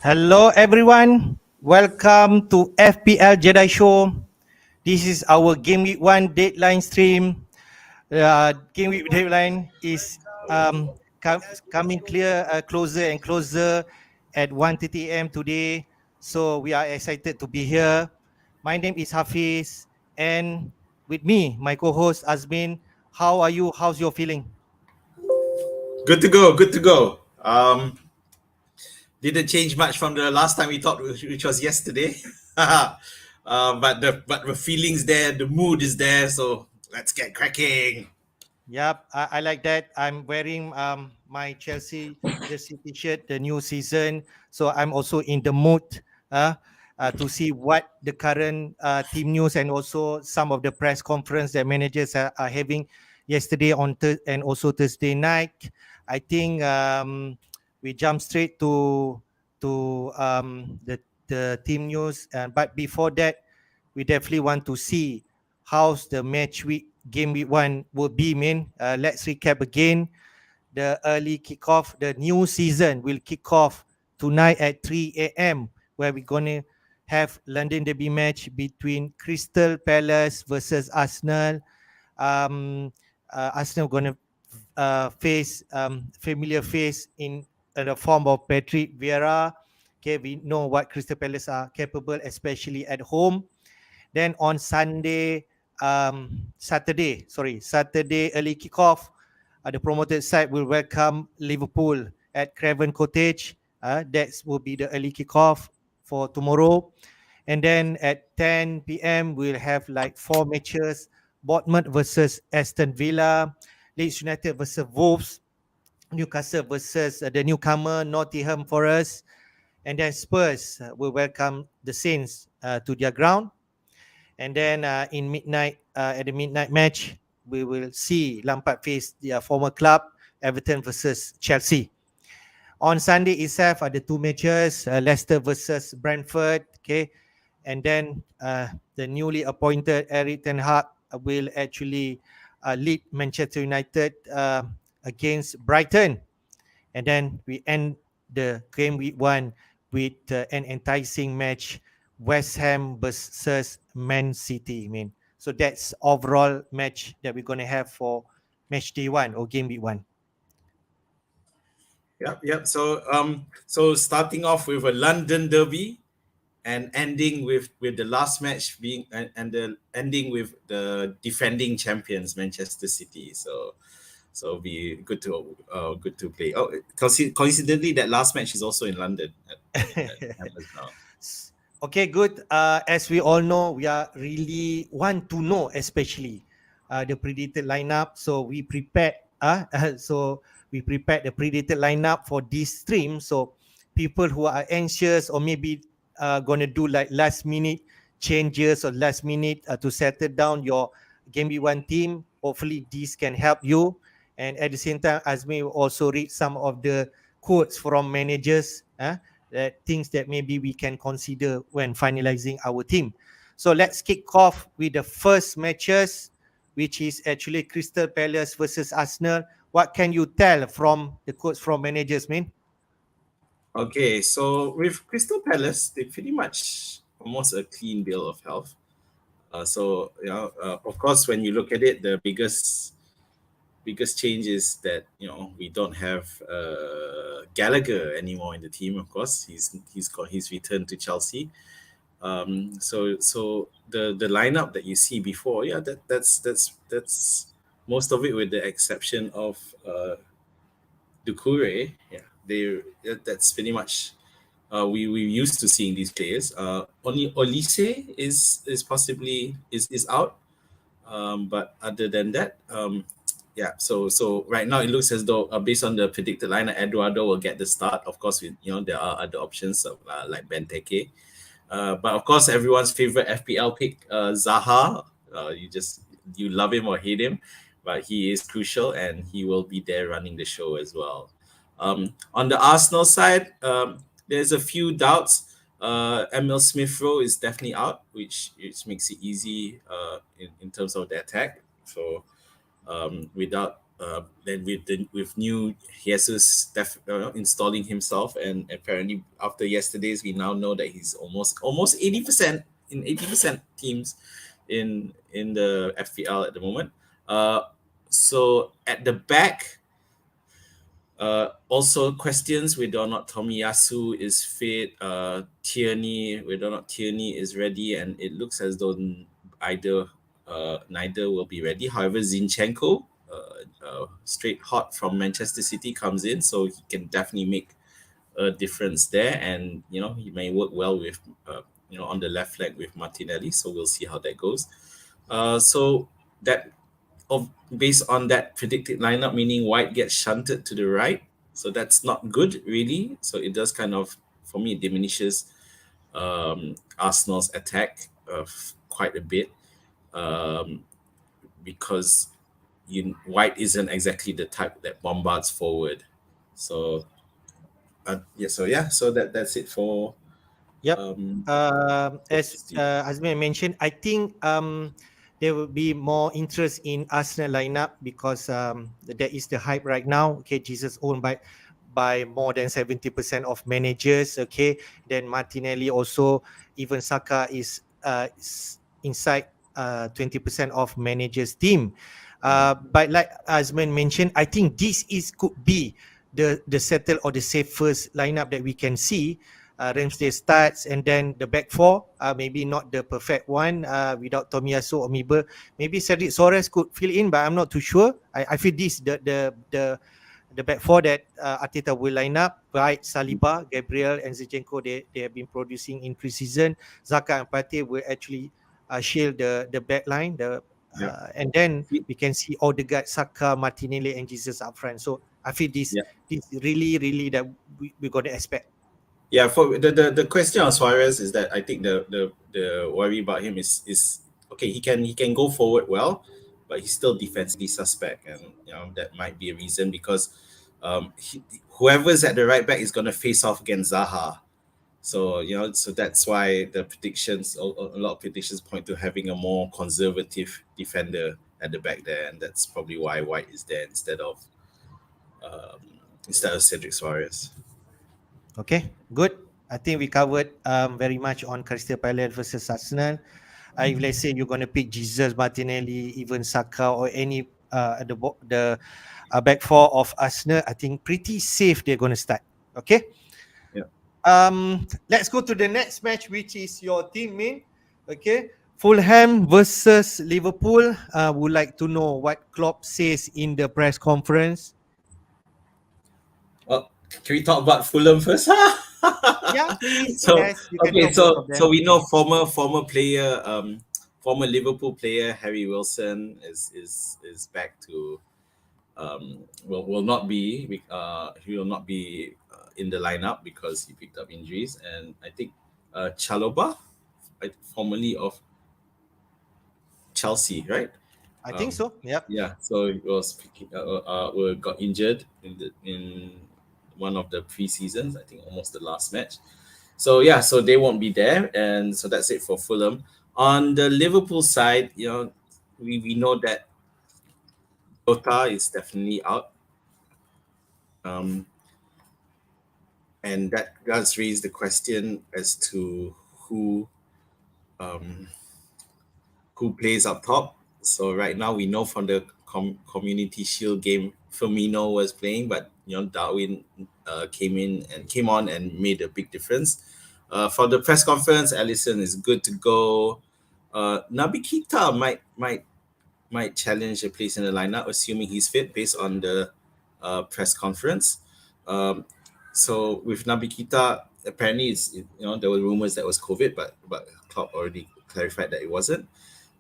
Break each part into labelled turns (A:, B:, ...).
A: Hello, everyone. Welcome to FPL Jedi Show. This is our Game Week 1 deadline stream. Game Week deadline is coming closer and closer at 1:30 a.m. today. So we are excited to be here. My name is Hafiz, and with me, my co-host Azmin. How are you? How's your feeling?
B: Good to go. Good to go. Didn't change much from the last time we talked, which was yesterday. But the feelings there, the mood is there. So let's get cracking.
A: Yep, I like that. I'm wearing my Chelsea jersey t-shirt, the new season. So I'm also in the mood uh, to see what the current team news and also some of the press conference that managers are having yesterday and also Thursday night. I think we jump straight to the team news. But before that, we definitely want to see how's the match week game week 1 will be, man. Let's recap again. The early kickoff, the new season will kick off tonight at 3 a.m. where we're gonna have London Derby match between Crystal Palace versus Arsenal. Arsenal gonna face familiar face in the form of Patrick Vieira. Okay, we know what Crystal Palace are capable, especially at home. Then on Saturday early kickoff, the promoted side will welcome Liverpool at Craven Cottage. That will be the early kickoff for tomorrow. And then at 10 p.m., we'll have like four matches: Bournemouth versus Aston Villa, Leeds United versus Wolves, Newcastle versus the newcomer Nottingham Forest, and then Spurs will welcome the Saints to their ground. And then at the midnight match, we will see Lampard face their former club, Everton versus Chelsea. On Sunday itself are the two matches, Leicester versus Brentford. Okay, and then the newly appointed Eric Ten Hag will actually lead Manchester United against Brighton. And then we end the game week 1 with an enticing match, West Ham versus Man City. I mean, so that's overall match that we're going to have for match day 1 or game week 1.
B: Yep. So starting off with a London derby and ending with the last match being and the ending with the defending champions Manchester City. So be good to play. Oh, coincidentally, that last match is also in London. That happens now.
A: Okay, good. As we all know, we are really want to know, especially the predicted lineup. So we prepared. So we prepared the predicted lineup for this stream. So people who are anxious or maybe gonna do like last minute changes or last minute to settle down your game week 1 team. Hopefully, this can help you. And at the same time, as we also read some of the quotes from managers. Things that maybe we can consider when finalizing our team. So let's kick off with the first matches, which is actually Crystal Palace versus Arsenal. What can you tell from the quotes from managers, man?
B: Okay, so with Crystal Palace, they pretty much almost a clean bill of health. Of course, when you look at it, the biggest change is that we don't have Gallagher anymore in the team. Of course, he's got his return to Chelsea. So the lineup that you see before, yeah, that's most of it, with the exception of Doucouré. Yeah, that's pretty much. We used to seeing these players. Only Olise is possibly is out. But other than that, yeah. So right now it looks as though, based on the predicted lineup, Eduardo will get the start. Of course, there are other options like Benteke. But of course, everyone's favorite FPL pick, Zaha. You love him or hate him, but he is crucial and he will be there running the show as well. On the Arsenal side, there's a few doubts. Emil Smith Rowe is definitely out, which makes it easy in terms of the attack. So without then with new Jesus installing himself, and apparently after yesterday's, we now know that he's almost 80% in 80% teams in the FPL at the moment. So at the back, also questions whether or not Tomiyasu is fit, Tierney, whether or not Tierney is ready, and it looks as though neither will be ready. However, Zinchenko, straight hot from Manchester City, comes in, so he can definitely make a difference there, and he may work well with on the left flank with Martinelli. So we'll see how that goes. So that based on that predicted lineup, meaning White gets shunted to the right. So that's not good, really. So it does kind of, for me, it diminishes Arsenal's attack quite a bit, because White isn't exactly the type that bombards forward. So so that's it for
A: Yep. As
B: Steve.
A: Azmi mentioned, I think there will be more interest in Arsenal lineup because that is the hype right now. Okay, Jesus owned by more than 70% of managers. Okay, then Martinelli also, even Saka is inside 20% of managers team. But like Azman mentioned, I think this could be the settle or the safest lineup that we can see. Ramsdale starts, and then the back four, maybe not the perfect one without Tomiyasu or Miber. Maybe Cedric Soares could fill in, but I'm not too sure. I feel this the back four that Arteta will line up: Bright, Saliba, Gabriel, and Zinchenko. They have been producing in pre-season. Zaka and Partey will actually shield the back line.
B: Yeah.
A: And then we can see Odegaard, Saka, Martinelli, and Jesus up front. So I feel this
B: Yeah.
A: really that we're going to expect.
B: Yeah, for the question on Suarez is that I think the worry about him is okay. He can go forward well, but he's still defensively suspect, and that might be a reason because whoever's at the right back is going to face off against Zaha. So so that's why the predictions, a lot of predictions point to having a more conservative defender at the back there, and that's probably why White is there um, instead of Cedric Suarez.
A: Okay, good. I think we covered very much on Crystal Palace versus Arsenal. If let's say you're going to pick Jesus, Martinelli, even Saka, or any the back four of Arsenal, I think pretty safe they're going to start. Okay.
B: Yeah.
A: Let's go to the next match, which is your team main. Okay. Fulham versus Liverpool. Would like to know what Klopp says in the press conference.
B: Well, can we talk about Fulham first?
A: Yeah, please.
B: So
A: Yes, you can
B: okay,
A: talk both of
B: so
A: them.
B: we know former player, former Liverpool player Harry Wilson is back to will not be he will not be in the lineup because he picked up injuries, and I think Chaloba, formerly of Chelsea, right?
A: I think
B: Um,
A: so. Yep.
B: yeah, so he was got injured in one of the pre-seasons. I think almost the last match. So yeah, so they won't be there, and so that's it for Fulham. On the Liverpool side, we know that Jota is definitely out, um, and that does raise the question as to um, who plays up top. So right now we know from the Community Shield game, Firmino was playing, but Darwin came on and made a big difference. For the press conference, Alisson is good to go. Naby Keita might challenge a place in the lineup, assuming he's fit, based on the press conference. Um, so with Naby Keita, apparently there were rumors that was COVID, but Klopp already clarified that it wasn't.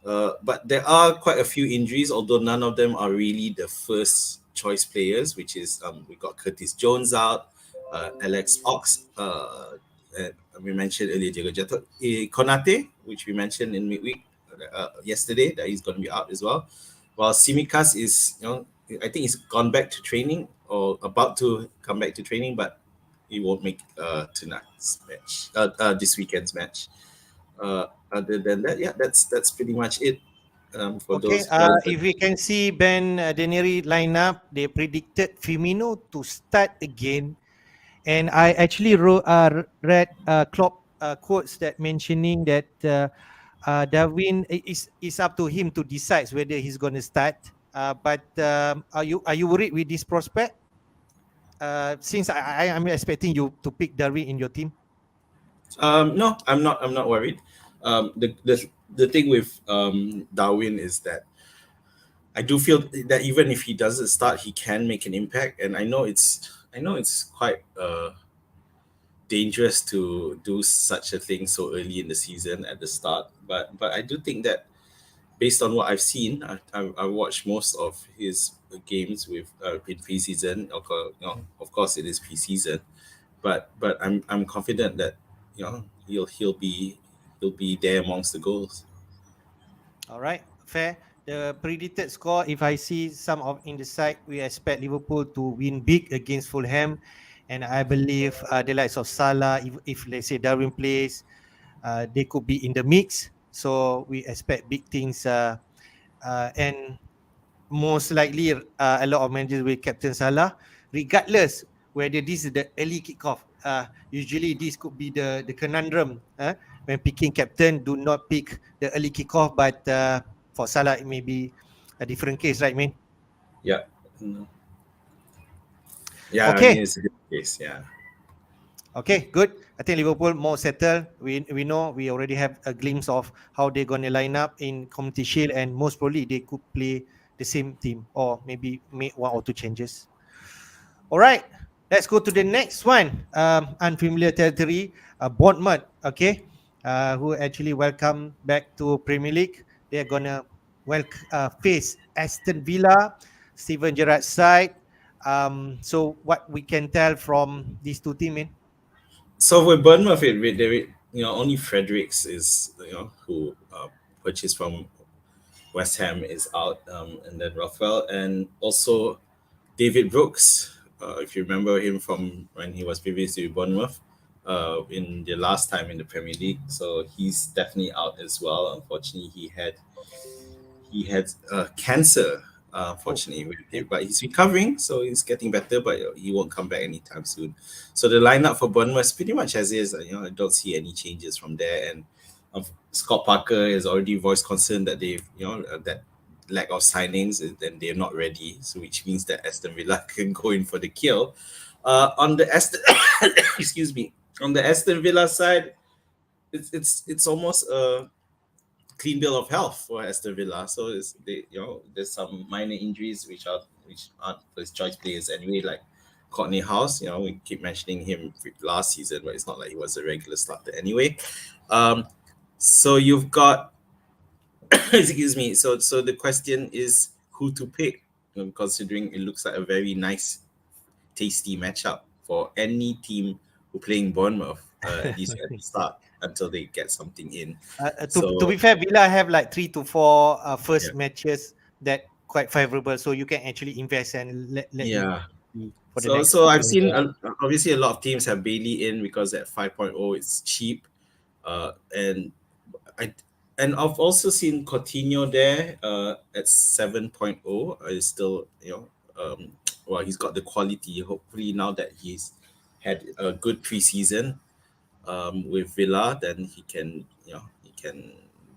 B: But there are quite a few injuries, although none of them are really the first choice players, which is we got Curtis Jones out, Alex Ox, and we mentioned earlier, Diego Jota, Konate, which we mentioned in midweek yesterday, that he's going to be out as well. While Simikas is, I think he's gone back to training or about to come back to training, but he won't make tonight's match, this weekend's match. Other than that, yeah, that's pretty much it. For
A: Okay,
B: those relevant.
A: if we can see Ben Dennery lineup, they predicted Firmino to start again. And I actually read Klopp quotes that mentioning that Darwin is up to him to decide whether he's going to start. But are you worried with this prospect? Since I'm expecting you to pick Darwin in your team.
B: No, I'm not. I'm not worried. The thing with Darwin is that I do feel that even if he doesn't start, he can make an impact. And I know it's quite dangerous to do such a thing so early in the season at the start. But I do think that based on what I've seen, I watched most of his games with in preseason. Of course, it is preseason, but I'm confident that he'll be there amongst the goals.
A: All right, fair. The predicted score, if I see some of in the side, we expect Liverpool to win big against Fulham, and I believe the likes of Salah, if let's say Darwin plays, they could be in the mix. So we expect big things, and most likely a lot of managers will captain Salah, regardless whether this is the early kickoff. Usually this could be the conundrum when picking captain. Do not pick the early kickoff, but for Salah it may be a different case, right, man?
B: Yeah. Mm. Yeah, I mean
A: Okay,
B: it's a good case. Yeah.
A: okay, good. I think Liverpool more settled. We know we already have a glimpse of how they're going to line up in Community Shield, and most probably they could play the same team or maybe make one or two changes. All right, let's go to the next one. Unfamiliar territory, Bournemouth. Okay, who actually welcome back to Premier League. They're gonna face Aston Villa, Steven Gerrard's side. So what we can tell from these two teams, man?
B: So with Bournemouth, only Fredericks is who purchased from West Ham is out, and then Rothwell and also David Brooks. If you remember him from when he was previously with Bournemouth, in the last time in the Premier League, so he's definitely out as well. Unfortunately, he had cancer.
A: Oh,
B: Fortunately,
A: okay.
B: but he's recovering, so he's getting better. But he won't come back anytime soon. So the lineup for Bournemouth is pretty much as is. I don't see any changes from there. And Scott Parker has already voiced concern that that lack of signings and they're not ready. So which means that Aston Villa can go in for the kill. On the Aston, excuse me, on the Aston Villa side, it's almost a clean bill of health for Aston Villa. So there's some minor injuries which aren't first choice players anyway, like Courtney House. We keep mentioning him last season, but it's not like he was a regular starter anyway. Um, so you've got excuse me. So the question is who to pick, considering it looks like a very nice, tasty matchup for any team who playing Bournemouth, at least at the start until they get something in.
A: To be
B: So
A: fair, Villa have like 3 to 4
B: yeah.
A: first matches that quite favorable, so you can actually invest and let him
B: Yeah.
A: be for the
B: So
A: next
B: I've
A: game.
B: seen obviously a lot of teams have Bailey in because at 5.0 it's cheap, and I and I've also seen Coutinho there at 7.0. Is still well, he's got the quality. Hopefully now that he's had a good preseason with Villa, then he can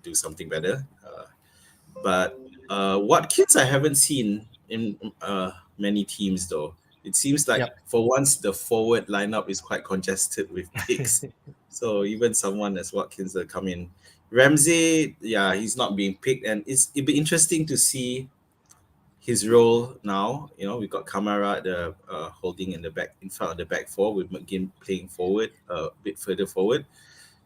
B: do something better. But Watkins I haven't seen in many teams though. It seems like
A: Yep.
B: for once the forward lineup is quite congested with picks. So even someone as Watkins will come in. Ramsey, yeah, he's not being picked, and it'd be interesting to see his role now. We've got Kamara at the holding in the back in front of the back four with McGinn playing forward, a bit further forward.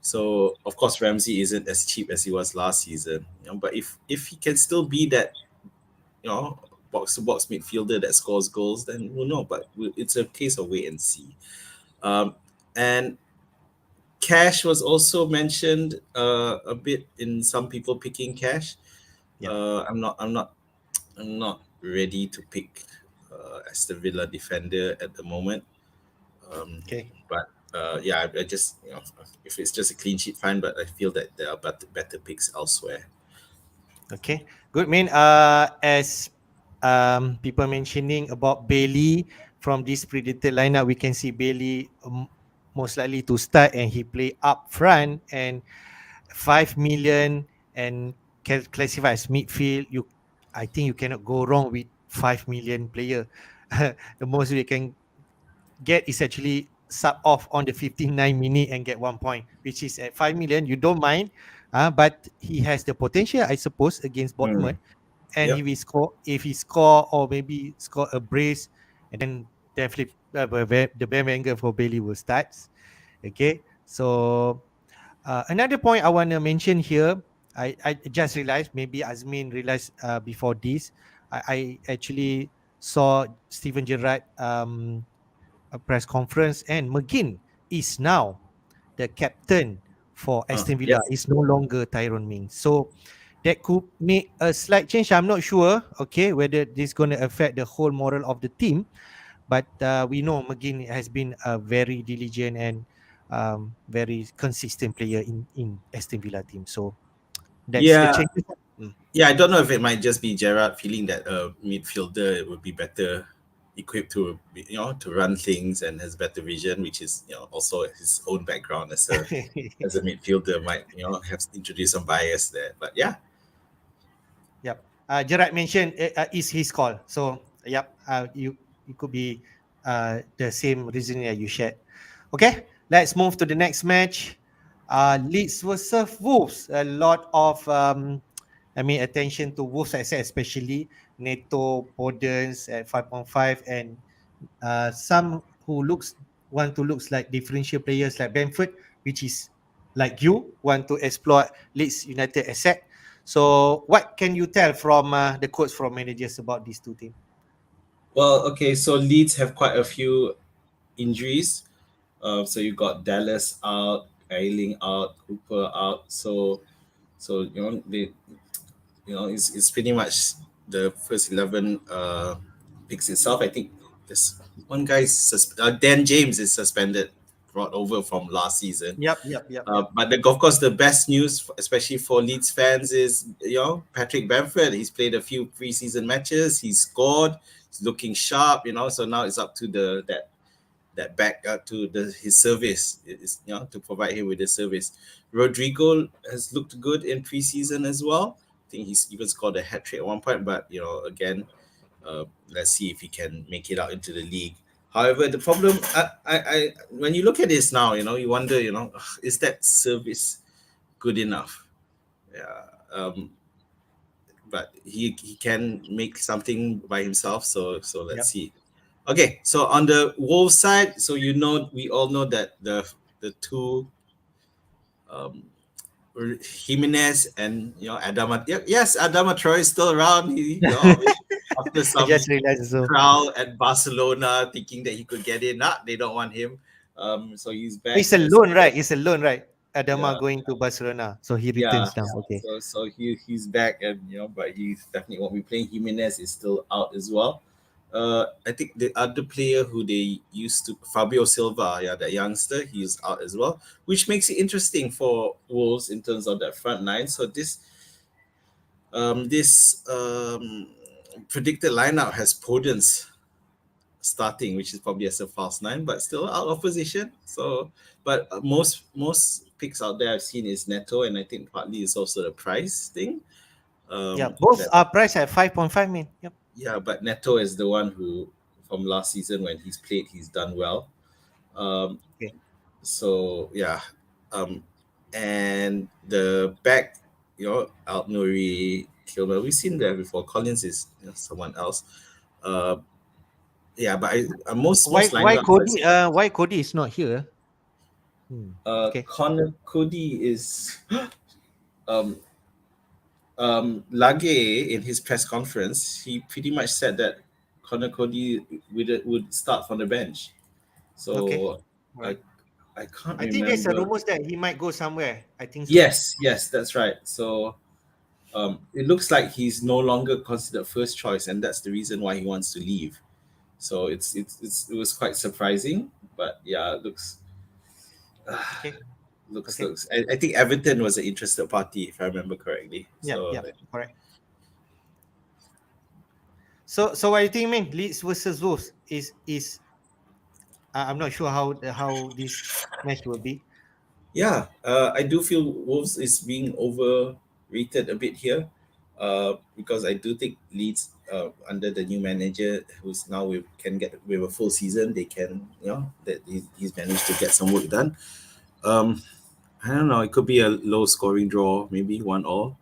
B: So of course Ramsey isn't as cheap as he was last season, but if he can still be that box to box midfielder that scores goals, then we'll know. But it's a case of wait and see. And Cash was also mentioned a bit in some people picking Cash.
A: Yep.
B: I'm not ready to pick Aston Villa defender at the moment.
A: Okay.
B: But yeah, I just if it's just a clean sheet, fine. But I feel that there are better picks elsewhere.
A: Okay, good man. As people mentioning about Bailey from this predicted lineup, we can see Bailey most likely to start, and he play up front, and 5 million and classify as midfield. I think you cannot go wrong with 5 million player. The most we can get is actually sub off on the 59 minute and get 1 point, which is at 5 million. You don't mind, but he has the potential, I suppose, against
B: Mm.
A: Bournemouth. And
B: Yep.
A: if he score or maybe score a brace, and then definitely the bandwagon for Bailey will start. Okay, so another point I want to mention here, I just realized, maybe Azmin realized before this, I actually saw Steven Gerrard a press conference, and McGinn is now the captain for Aston Villa.
B: Yep.
A: Is no longer Tyrone Mings. So that could make a slight change. I'm not sure, okay, whether this going to affect the whole moral of the team, but we know McGinn has been a very diligent and very consistent player in Aston Villa team. So that's the
B: Yeah.
A: change. Mm.
B: Yeah, I don't know if it might just be Gerard feeling that a midfielder would be better equipped to to run things and has better vision, which is also his own background as a midfielder might have introduced some bias there. But yeah,
A: Yep. Gerard mentioned is his call. So yep, you it could be the same reasoning that you shared. Okay, let's move to the next match. Leeds versus Wolves. A lot of attention to Wolves, I said, especially Neto, Podence at 5.5, and some who want to looks like differential players like Brentford, which is like you want to exploit Leeds United asset. So, what can you tell from the quotes from managers about these two teams?
B: well, okay, so Leeds have quite a few injuries. So you got Dallas out, Ailing out, Cooper out. So they it's pretty much the first 11 picks itself. I think this one guy's Dan James is suspended, brought over from last season.
A: Yep, yep, yep, yep.
B: But of course, the best news, especially for Leeds fans, is Patrick Bamford. He's played a few preseason matches. He's scored. He's looking sharp. So now it's up to that back to his service is to provide him with the service. Rodrigo has looked good in preseason as well. I think he's even scored a hat trick at one point, but again, let's see if he can make it out into the league. However, the problem, when you look at this now, you wonder, is that service good enough? Yeah, but he can make something by himself. So let's
A: Yep.
B: see. Okay, so on the Wolves side, so we all know that the two um, Jimenez and Adama. Yes, Adama Troy is still around. After
A: I
B: some
A: just realized so.
B: crowd at Barcelona thinking that he could get in, they don't want him. So he's back
A: It's a
B: as
A: loan, right? It's a loan, right?
B: yeah,
A: Adama going to Barcelona, so he
B: yeah.
A: returns now. Okay.
B: So he's back, and but he definitely won't be playing. Jimenez is still out as well. I think the other player who they used to Fabio Silva, yeah, that youngster, he's out as well, which makes it interesting for Wolves in terms of that front line. So this predicted lineup has Podence starting, which is probably as a false nine, but still out of position. So, but most picks out there I've seen is Neto, and I think partly it's also the price thing.
A: Yeah, both
B: That
A: are priced at 5.5 min. Yep.
B: Yeah, but Neto is the one who from last season when he's played, he's done well. Um,
A: Okay.
B: so yeah, um, and the back, Alt Nuri, Kilmer, we've seen that before. Collins is someone else. Uh, yeah, but most
A: Why
B: lineups
A: Cody? Why Cody is not here? Okay.
B: Connor Cody is um Lage in his press conference. He pretty much said that Connor Cody would start from the bench.
A: Okay.
B: So I
A: Right.
B: I can't
A: I think there's a
B: remember.
A: rumors that he might go somewhere. I think so.
B: Yes, that's right. So it looks like he's no longer considered first choice, and that's the reason why he wants to leave. So it was quite surprising, but yeah, it looks
A: Okay. Okay.
B: I think Everton was an interested party, if I remember correctly.
A: Yeah,
B: So
A: yeah, correct. So what do you think, man? Leeds versus Wolves is I'm not sure how this match will be.
B: yeah, I do feel Wolves is being overrated a bit here, because I do think Leeds, under the new manager who's now with can get with a full season, they can, that he's managed to get some work done. Um, I don't know. It could be a low scoring draw, maybe 1-1.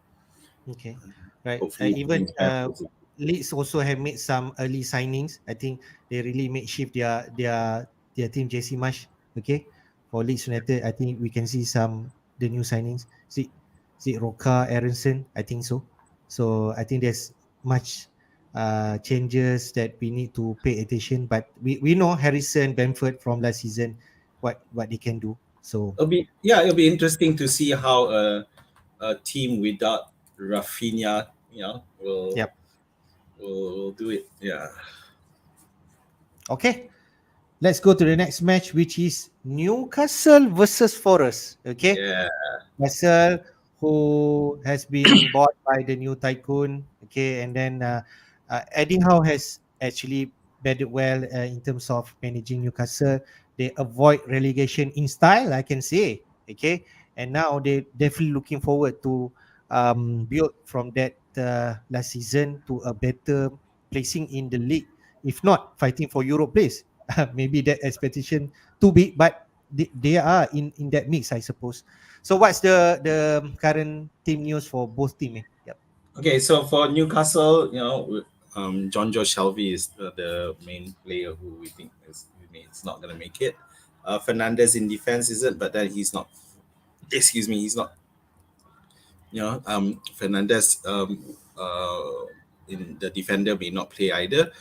A: Okay, right.
B: Hopefully,
A: Even
B: things happen.
A: Leeds also have made some early signings. I think they really made shift their team. JC Marsh. Okay, for Leeds United, I think we can see some the new signings. See Roca Aronson. I think so. So I think there's much changes that we need to pay attention. But we know Harrison Bamford from last season, what they can do. So
B: It'll be interesting to see how a team without Rafinha,
A: yeah.
B: will do it. Yeah,
A: Okay. Let's go to the next match, which is Newcastle versus Forest. Okay,
B: yeah.
A: Newcastle, who has been bought by the new tycoon. Okay, and then Eddie Howe has actually bedded well in terms of managing Newcastle. They avoid relegation in style, I can say. Okay, and now they definitely looking forward to build from that last season to a better placing in the league. If not, fighting for Europe place. Maybe that expectation too big, but they are in that mix, I suppose. So what's the current team news for both team? Yep.
B: Okay, so for Newcastle, John Joe Shelby is the main player who we think is not going to make it. Fernandez in defense isn't, but then he's not. Excuse me, he's not. Fernandez, in the defender may not play either.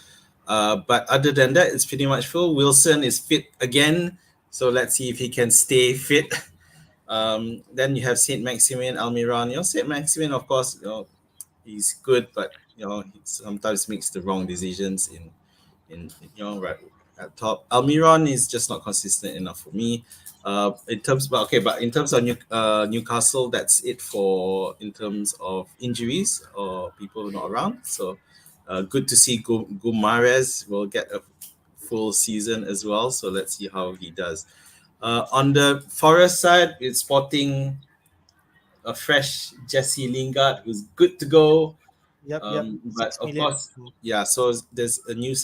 B: But other than that, it's pretty much full. Wilson is fit again, so let's see if he can stay fit. Then you have Saint Maximin, Almiron. Saint Maximin, of course, he's good, but he sometimes makes the wrong decisions in right at top. Almiron is just not consistent enough for me. But in terms of Newcastle, that's it for in terms of injuries or people not around. So good to see Gumares will get a full season as well. So let's see how he does. On the Forest side, it's spotting a fresh Jesse Lingard who's good to go.
A: Yep.
B: But
A: Six
B: of
A: million.
B: course, yeah. So there's the new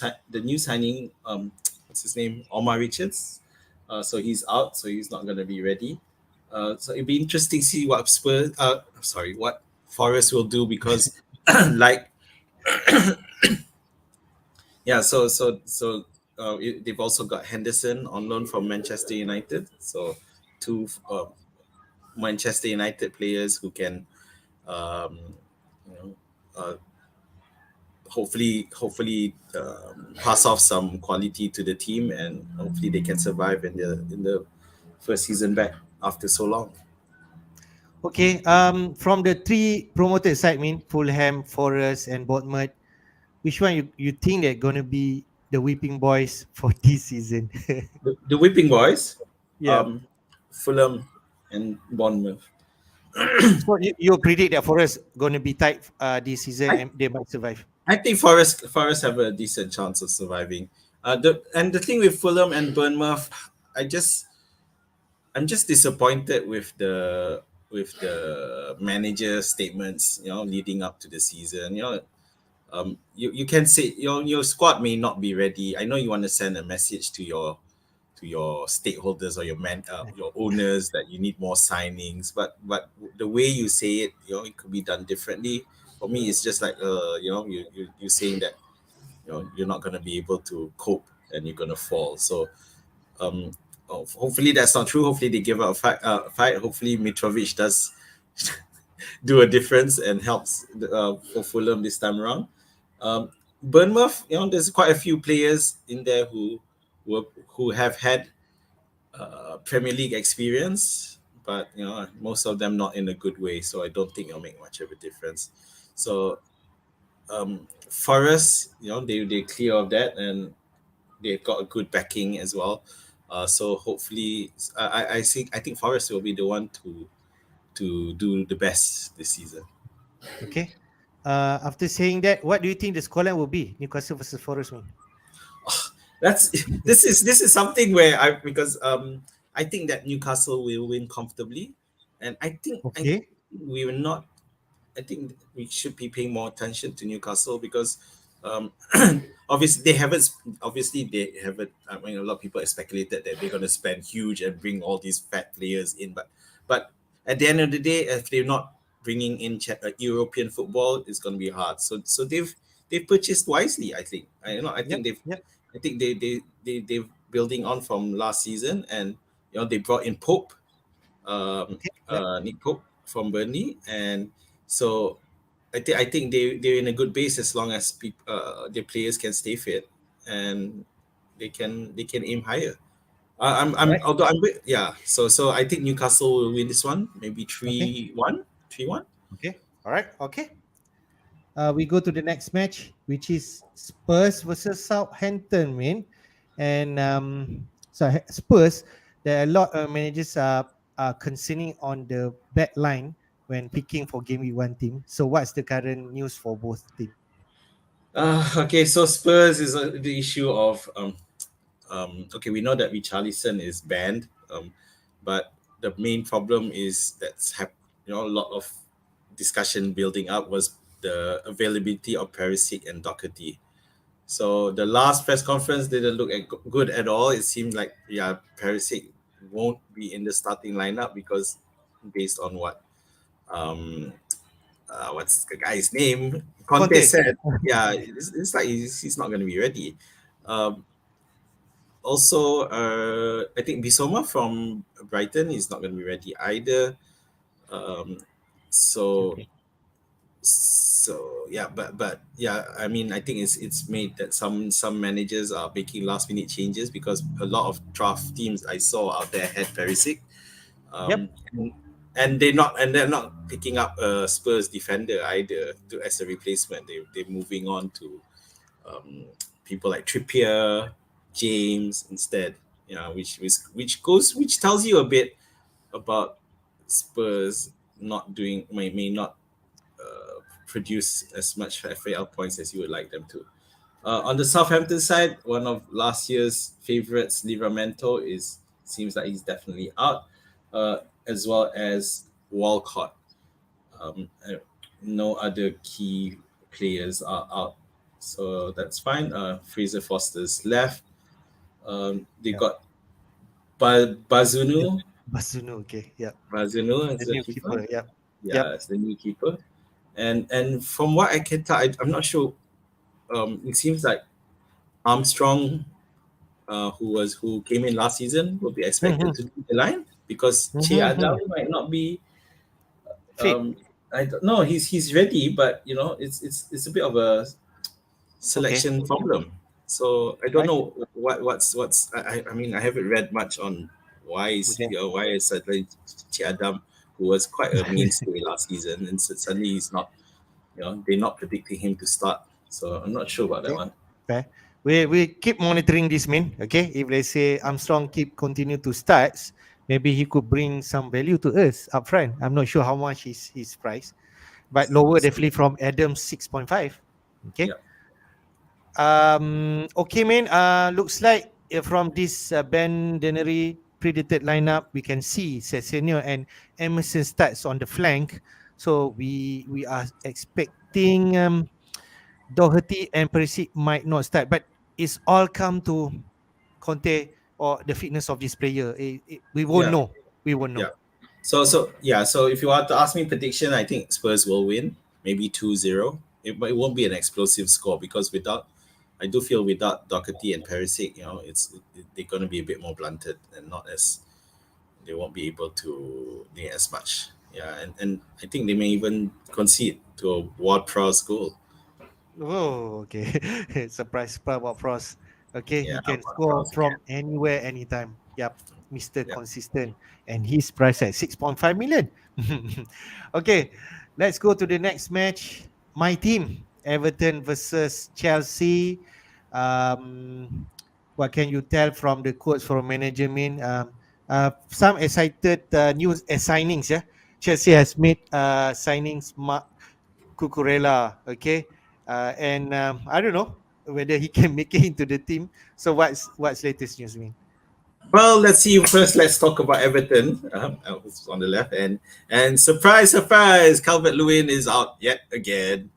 B: signing. What's his name? Omar Richards. So he's out. So he's not gonna be ready. So it'd be interesting to see what what Forest will do because, like, yeah. They've also got Henderson on loan from Manchester United. So two Manchester United players who can, um, you know, uh, hopefully pass off some quality to the team, and hopefully they can survive in the first season back after so long.
A: Okay. From the three promoted side, Fulham, Forest, and Bournemouth, which one you think they're gonna be the whipping boys for this season?
B: The whipping boys,
A: Yeah.
B: um, Fulham and Bournemouth.
A: So you predict that Forest gonna be tight this season
B: I
A: and they might survive.
B: I think Forest have a decent chance of surviving. The thing with Fulham and Bournemouth, I just I'm just disappointed with the manager statements, leading up to the season. You can say your squad may not be ready. I know you want to send a message to your stakeholders or your owners that you need more signings, but the way you say it, it could be done differently. For me, it's just like you're saying that you're not going to be able to cope and you're going to fall. So um, hopefully that's not true. Hopefully they give up a fight. Hopefully Mitrovic does do a difference and helps for Fulham this time around. Bournemouth, there's quite a few players in there who have had Premier League experience, but most of them not in a good way. So I don't think it'll make much of a difference. So Forest, they clear of that, and they've got a good backing as well. So hopefully, I think Forest will be the one to do the best this season.
A: Okay. After saying that, what do you think the scoreline will be? Newcastle versus Forest, man.
B: That's this is something where I think that Newcastle will win comfortably, and I think
A: Okay.
B: we will not. I think we should be paying more attention to Newcastle because um, obviously they haven't. I mean, a lot of people have speculated that they're going to spend huge and bring all these fat players in, but at the end of the day, if they're not bringing in European football, it's going to be hard. So they've purchased wisely. I think. I
A: Yep.
B: think they've.
A: Yep.
B: I think they've building on from last season, and they brought in Pope,
A: Okay. Yep.
B: Nick Pope from Burnley, and so I think they're in a good base as long as their players can stay fit and they can aim higher.
A: All
B: I'm
A: right.
B: although I'm yeah. So I think Newcastle will win this one, maybe
A: Okay.
B: 3-1, 3-1.
A: Okay. All right. Okay. We go to the next match, which is Spurs versus Southampton, man. And so Spurs, there are a lot of managers are concerning on the back line when picking for game week one team. So what's the current news for both teams?
B: Okay, so Spurs is the issue of okay, we know that Richarlison is banned, but the main problem is a lot of discussion building up was the availability of Perisic and Doherty. So the last press conference didn't look good at all. It seemed like Perisic won't be in the starting lineup because based on what um what's the guy's name Conte
A: Conte.
B: said, yeah, it's like he's not going to be ready. Um, Also, I think Bisoma from Brighton is not going to be ready either. Um, so
A: Okay.
B: yeah, but yeah, I mean, I think it's made that some managers are making last minute changes because a lot of draft teams I saw out there had Perisic,
A: Yep.
B: and they're not picking up a Spurs defender either as a replacement. They're moving on to people like Trippier, James instead. Which tells you a bit about Spurs not doing may not produce as much FAL points as you would like them to. On the Southampton side, one of last year's favorites, Livramento, is seems like he's definitely out, as well as Walcott. No other key players are out, so that's fine. Fraser Foster's left. They
A: Yep.
B: got Bazunu.
A: Basunu. Okay. Yep.
B: Bazunu as
A: The
B: the
A: new
B: keeper.
A: keeper. Yep.
B: Yeah,
A: Yep.
B: as the new keeper. And from what I can tell, I'm not sure. It seems like Armstrong, who came in last season, will be expected
A: Mm-hmm.
B: to do the line because Che
A: Mm-hmm.
B: Adam might not be.
A: Fit.
B: I don't know. He's ready, but it's a bit of a
A: Okay.
B: selection problem. So I don't
A: Right.
B: know what's. I mean, I haven't read much on
A: Okay.
B: why is suddenly Che Adam, who was quite a mainstay last season, and suddenly he's not. They're not predicting him to start. So I'm not sure about that
A: Okay.
B: one.
A: Fair. We keep monitoring this, man. Okay. If they say Armstrong keep continue to start, maybe he could bring some value to us up front. I'm not sure how much is his price, but lower definitely from Adams 6.5.
B: Yeah.
A: Okay. Okay, man. Looks like from this Ben Denery predicted lineup, we can see Sessenio and Emerson starts on the flank. So we are expecting Doherty and Perisic might not start, but it's all come to Conte or the fitness of this player. We won't
B: Yeah.
A: know. We won't know.
B: Yeah. So if you want to ask me prediction, I think Spurs will win, maybe 2-0. But it won't be an explosive score because I do feel without Doherty and Perisic, they're going to be a bit more blunted and not as they won't be able to do as much. Yeah, and I think they may even concede to a Ward-Prowse goal.
A: Oh, okay. Surprise about Frost. Okay, he
B: Yeah,
A: can score
B: Ward-Prowse
A: from
B: can.
A: anywhere, anytime. Yep, Mr.
B: Yeah.
A: Consistent. And his price at 6.5 million. Okay, let's go to the next match. My team, Everton versus Chelsea. Um, what can you tell from the quotes from management? Some excited news signings. Yeah, Chelsea has made signings. Mark Cucurella. Okay, and I don't know whether he can make it into the team. So what's latest news mean?
B: Well, let's see. First, let's talk about Everton. Who's on the left, and surprise, surprise, Calvert Lewin is out yet again,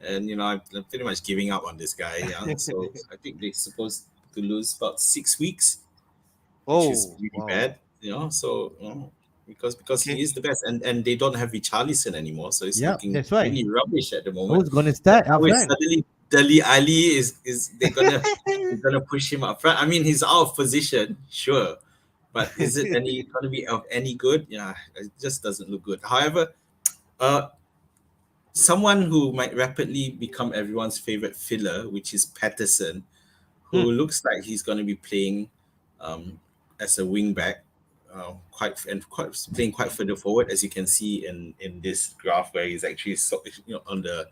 B: and I'm pretty much giving up on this guy. Yeah, so I think they're supposed to lose about 6 weeks, which is
A: Oh
B: really
A: wow.
B: bad. So because he
A: Okay.
B: is the best, and they don't have Richarlison anymore, so it's
A: Yeah,
B: looking
A: that's why.
B: really rubbish at the moment.
A: Who's gonna
B: But
A: start
B: now
A: up
B: it's
A: front?
B: suddenly Dali Ali is they're gonna push him up front. I mean, he's out of position, sure, but is it any going to be of any good? Yeah, it just doesn't look good. However, uh, someone who might rapidly become everyone's favorite filler, which is Patterson,
A: Hmm.
B: who looks like he's going to be playing um, as a wing back, quite playing quite further forward, as you can see in this graph where he's actually on the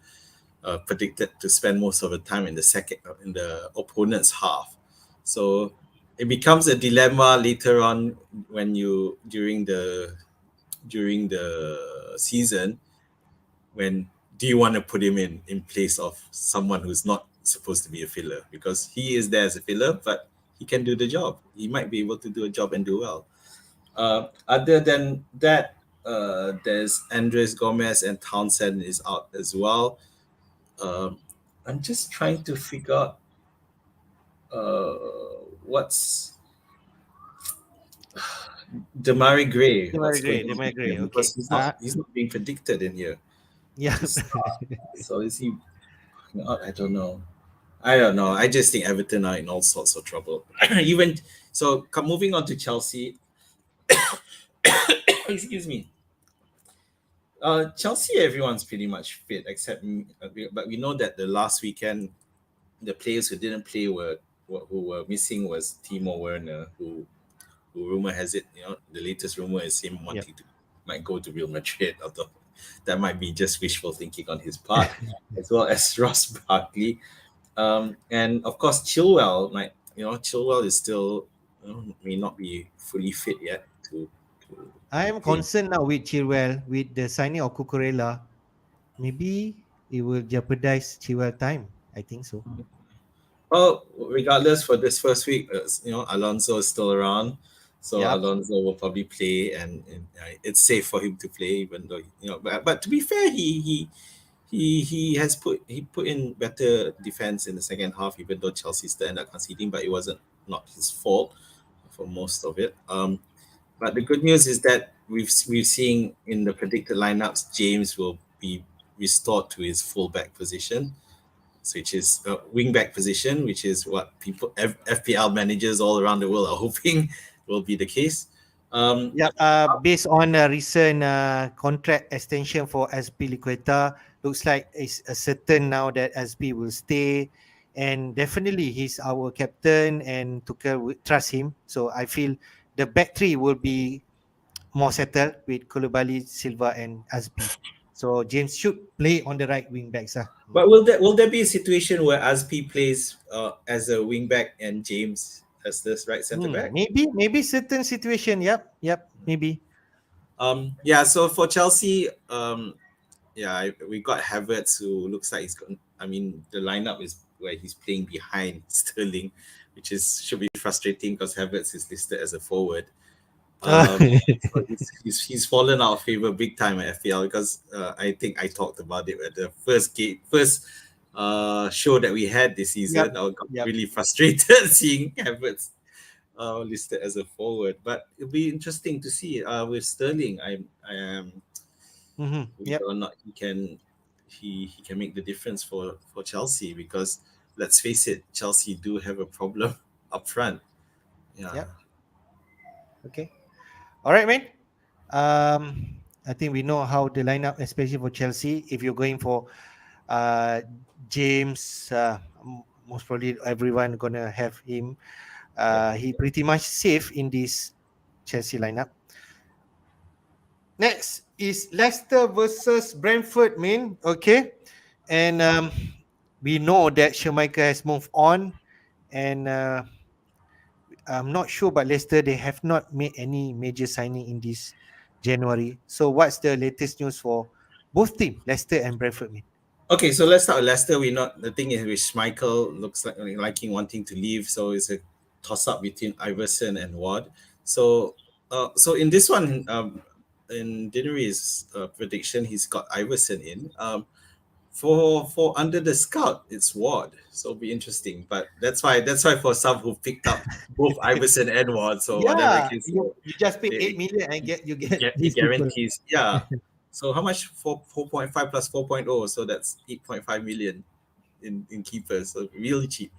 B: predicted to spend most of the time in the second in the opponent's half. So it becomes a dilemma later on when you during the season, when do you want to put him in place of someone who's not supposed to be a filler, because he is there as a filler but he can do the job. He might be able to do a job and do well. Other than that, there's Andres Gomez and Townsend is out as well. um, I'm just trying to figure out uh, what's Demari Gray, what's going on
A: Demarai
B: with
A: Gray.
B: him,
A: Okay.
B: because he's not being predicted in here
A: Yeah.
B: to start. So is he not? I don't know. I just think Everton are in all sorts of trouble. Even so, moving on to Chelsea. Excuse me. Chelsea, everyone's pretty much fit except, but we know that the last weekend, the players who didn't play who were missing was Timo Werner, who rumor has it, the latest rumor is him
A: Yep.
B: wanting to might go to Real Madrid, although that might be just wishful thinking on his part, as well as Ross Barkley. And of course, Chilwell is still, may not be fully fit yet
A: I
B: to
A: am
B: play.
A: concerned now with Chilwell with the signing of Cucurella. Maybe it will jeopardize Chilwell time. I think so.
B: Well, regardless, for this first week, Alonso is still around, so
A: Yep.
B: Alonso will probably play, and it's safe for him to play, even though But to be fair, he put in better defense in the second half, even though Chelsea still ended up conceding, but it wasn't not his fault for most of it. But the good news is that we've seen in the predicted lineups, James will be restored to his fullback position, which is a wingback position, which is what FPL managers all around the world are hoping will be the case.
A: Yep. Based on a recent contract extension for SP Liqueta, looks like it's a certain now that SP will stay, and definitely he's our captain, and Tuchel will trust him. So I feel the back three will be more settled with Koulibaly, Silva, and Aspi. So James should play on the right wing backs.
B: But will there be a situation where Aspi plays as a wingback and James as this right centre back?
A: Maybe certain situation. Yep. Maybe.
B: Yeah. So for Chelsea, yeah, we got Havertz, who looks like he's got. I mean, the lineup is where he's playing behind Sterling, which is should be frustrating because Havertz is listed as a forward. So he's fallen out of favor big time at FPL, because I think I talked about it at the first show that we had this
A: yep.
B: season. I got
A: Yep.
B: really frustrated seeing Havertz listed as a forward, but it'll be interesting to see with Sterling. I am
A: Yep.
B: whether or not he can make the difference for Chelsea, because let's face it, Chelsea do have a problem up front. Yeah.
A: Yep. Okay. All right, man. I think we know how the lineup, especially for Chelsea. If you're going for uh, James, most probably everyone gonna have him.
B: Yep.
A: He pretty much safe in this Chelsea lineup. Next is Leicester versus Brentford, man. Okay, and we know that Schmeichel has moved on, and I'm not sure, but Leicester, they have not made any major signing in this January. So what's the latest news for both teams, Leicester and Brentford? Mate?
B: Okay, so let's start with Leicester. We not the thing is with Schmeichel looks like liking wanting to leave, so it's a toss up between Iverson and Ward. So so in this one, in Dinnery's prediction, he's got Iverson in. For under the scout, it's Ward, so it'll be interesting. But that's why for some who picked up both Iverson and Ward, so whatever the
A: Yeah,
B: case,
A: you just pay
B: it,
A: 8 million and you get
B: it
A: these people.
B: guarantees. Yeah. So how much? 4.5 plus 4.0, so that's 8.5 million in keepers. So really cheap.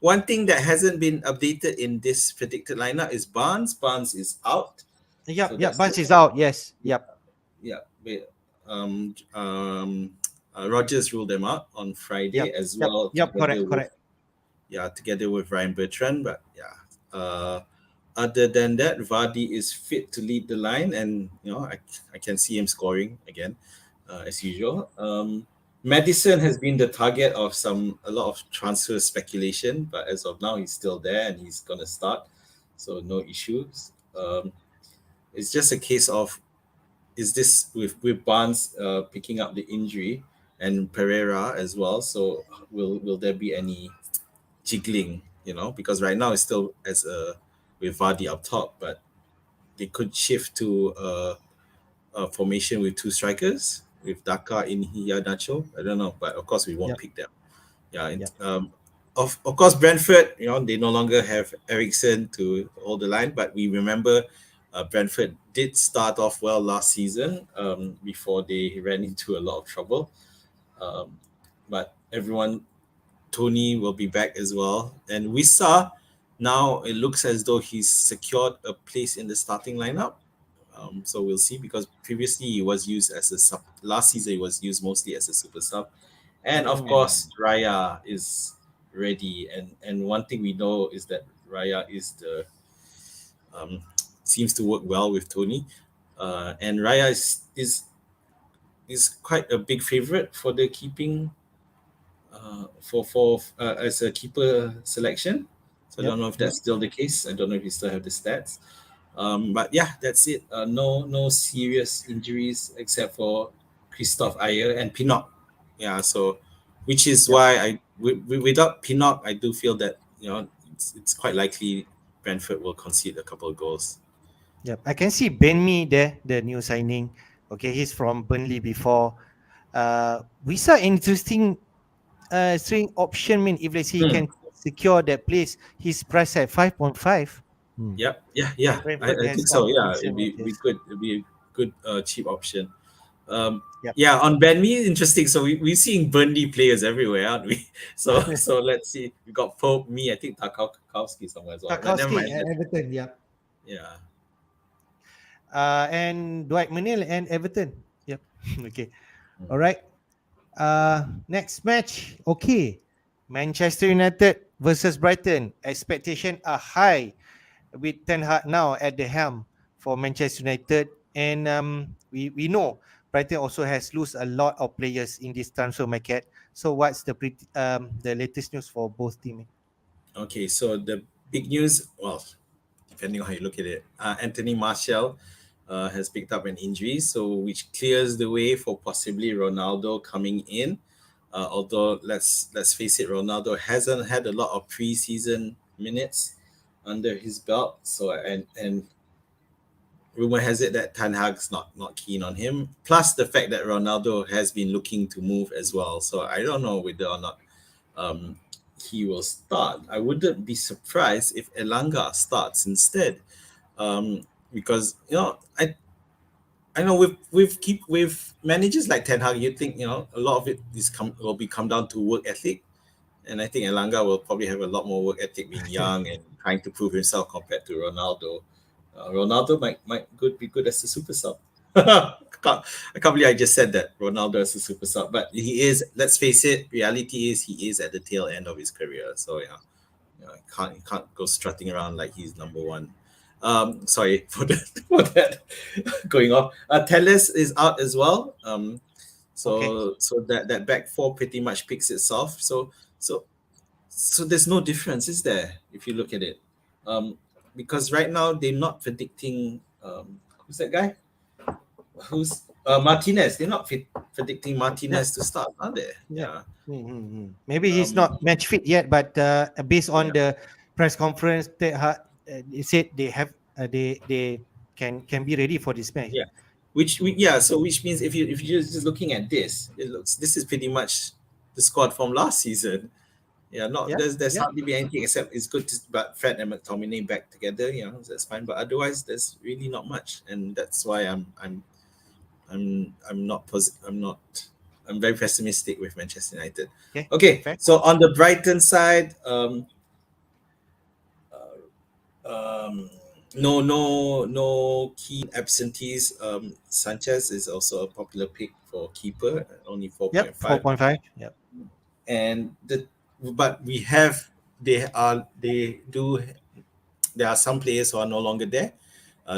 B: One thing that hasn't been updated in this predicted lineup is Barnes. Barnes is out. So
A: Yep.
B: that's
A: Bunch is out. Yes. Yep.
B: yeah. Wait, um, um, Rogers ruled them out on Friday as well,
A: Yep. Correct.
B: together with Ryan Bertrand. But yeah, other than that, Vardy is fit to lead the line, and I can see him scoring again, as usual. Madison has been the target of a lot of transfer speculation, but as of now, he's still there and he's gonna start, so no issues. It's just a case of is this with Barnes picking up the injury and Pereira as well. So will there be any jiggling? Because right now it's still as a with Vardy up top, but they could shift to a formation with two strikers with Daka in Nacho. I don't know, but of course we won't
A: Yep.
B: pick them. Yeah,
A: Yep.
B: of course Brentford, they no longer have Ericsson to hold the line, but we remember Brentford did start off well last season before they ran into a lot of trouble. But Tony will be back as well, and Wissa now it looks as though he's secured a place in the starting lineup. So we'll see, because previously he was used as a sub. Last season he was used mostly as a super sub. And of course, Raya is ready. And one thing we know is that Raya is um, seems to work well with Tony. And Raya is quite a big favorite for the keeping for as a keeper selection. So I don't know if that's still the case. I don't know if you still have the stats. But yeah, that's it. No serious injuries except for Christoph Ayer and Pinnock. Yeah, so which is why without Pinnock, I do feel that it's quite likely Brentford will concede a couple of goals.
A: Yep. I can see Ben Mee there, the new signing. Okay, he's from Burnley before. We saw interesting string option. Mean if let's say he can secure that place, his price at 5.5.
B: Yep. Yeah.
A: Brentford
B: I
A: has
B: think so.
A: some
B: Yeah,
A: decent matches.
B: it'd be a good cheap option.
A: Yep.
B: Yeah, on Ben Mee, interesting. So we're seeing Burnley players everywhere, aren't we? So let's see. We got Pope, me, I think Tarkowski somewhere as well. But never
A: Tarkowski
B: mind.
A: and Everton. Yep.
B: Yeah.
A: And Dwight Manil and Everton. Yep. Okay.
B: Mm.
A: All right. Next match. Okay. Manchester United versus Brighton. Expectation are high with Ten Hag now at the helm for Manchester United. And we know Brighton also has lost a lot of players in this transfer market. So what's the latest news for both teams?
B: Okay, so the big news, well, depending on how you look at it, Anthony Martial has picked up an injury, so which clears the way for possibly Ronaldo coming in. Although let's face it, Ronaldo hasn't had a lot of preseason minutes under his belt. So and rumor has it that Ten Hag's not keen on him. Plus the fact that Ronaldo has been looking to move as well. So I don't know whether or not um, he will start. I wouldn't be surprised if Elanga starts instead, because I know with managers like Ten Hag, you think a lot of it will come down to work ethic, and I think Elanga will probably have a lot more work ethic, being young and trying to prove himself compared to Ronaldo. Ronaldo might be good as a super sub. I can't believe I just said that Ronaldo as a super sub, but he is. Let's face it, reality is he is at the tail end of his career. So he can't go strutting around like he's number one. Sorry for that going off. Telles is out as well. So that back four pretty much picks itself. So there's no difference, is there? If you look at it. Because right now they're not predicting who's that guy? Who's Martinez? They're not predicting
A: Yeah,
B: Martinez to start, are they?
A: yeah.
B: Yeah.
A: Maybe he's
B: Um,
A: not match fit yet, but based on
B: yeah.
A: the press conference, they said they have they can be ready for this match.
B: Yeah. So which means if you're just looking at this, this is pretty much the squad from last season. Yeah, not
A: Yeah,
B: there's
A: yeah.
B: hardly be anything except it's good to but Fred and McTominay back together, that's fine. But otherwise there's really not much. And that's why I'm not I'm very pessimistic with Manchester United.
A: Okay,
B: Okay,
A: fair.
B: so on the Brighton side, um no key absentees. Sanchez is also a popular pick for keeper, only
A: Yep,
B: 4.5.
A: 4.5. Yep.
B: And but we have they do there are some players who are no longer there.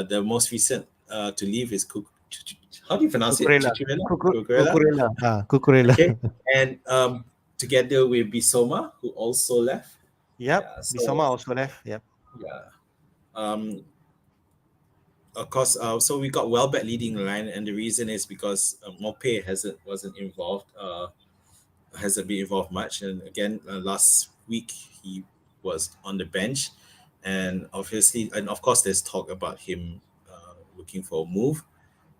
B: The most recent to leave is how do you pronounce it?
A: Cucurella.
B: Cucurella.
A: Cucurella. Cucurella.
B: Okay, and together with Bisoma, who also left.
A: Yep.
B: Yeah,
A: Bisoma
B: so
A: also left. Yep.
B: yeah, um, of course. So we got Welbeck leading the line, and the reason is because Mope wasn't involved. Hasn't been involved much. And again, last week he was on the bench, and obviously, and of course, there's talk about him looking for a move.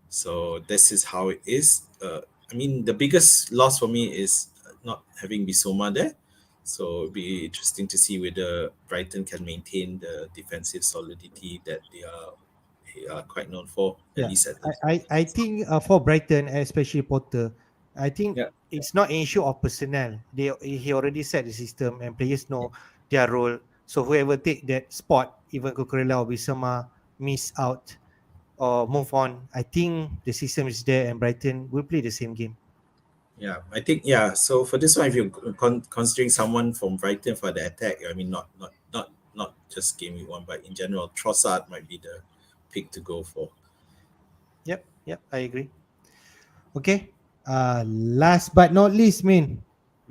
B: So this is how it is. I mean, the biggest loss for me is not having Bisoma there. So it'll be interesting to see whether Brighton can maintain the defensive solidity that they are quite known for, at
A: Yeah,
B: least at this
A: I think for Brighton, especially Potter, I think
B: yeah.
A: it's not an issue of personnel. He already set the system and players know their role. So whoever take that spot, even Cucurella or Bisoma, miss out or move on. I think the system is there and Brighton will play the same game.
B: Yeah, I think So for this one, if you're considering someone from Brighton for the attack, I mean not just game week one, but in general, Trossard might be the pick to go for.
A: Yep, I agree. Okay. Last but not least, we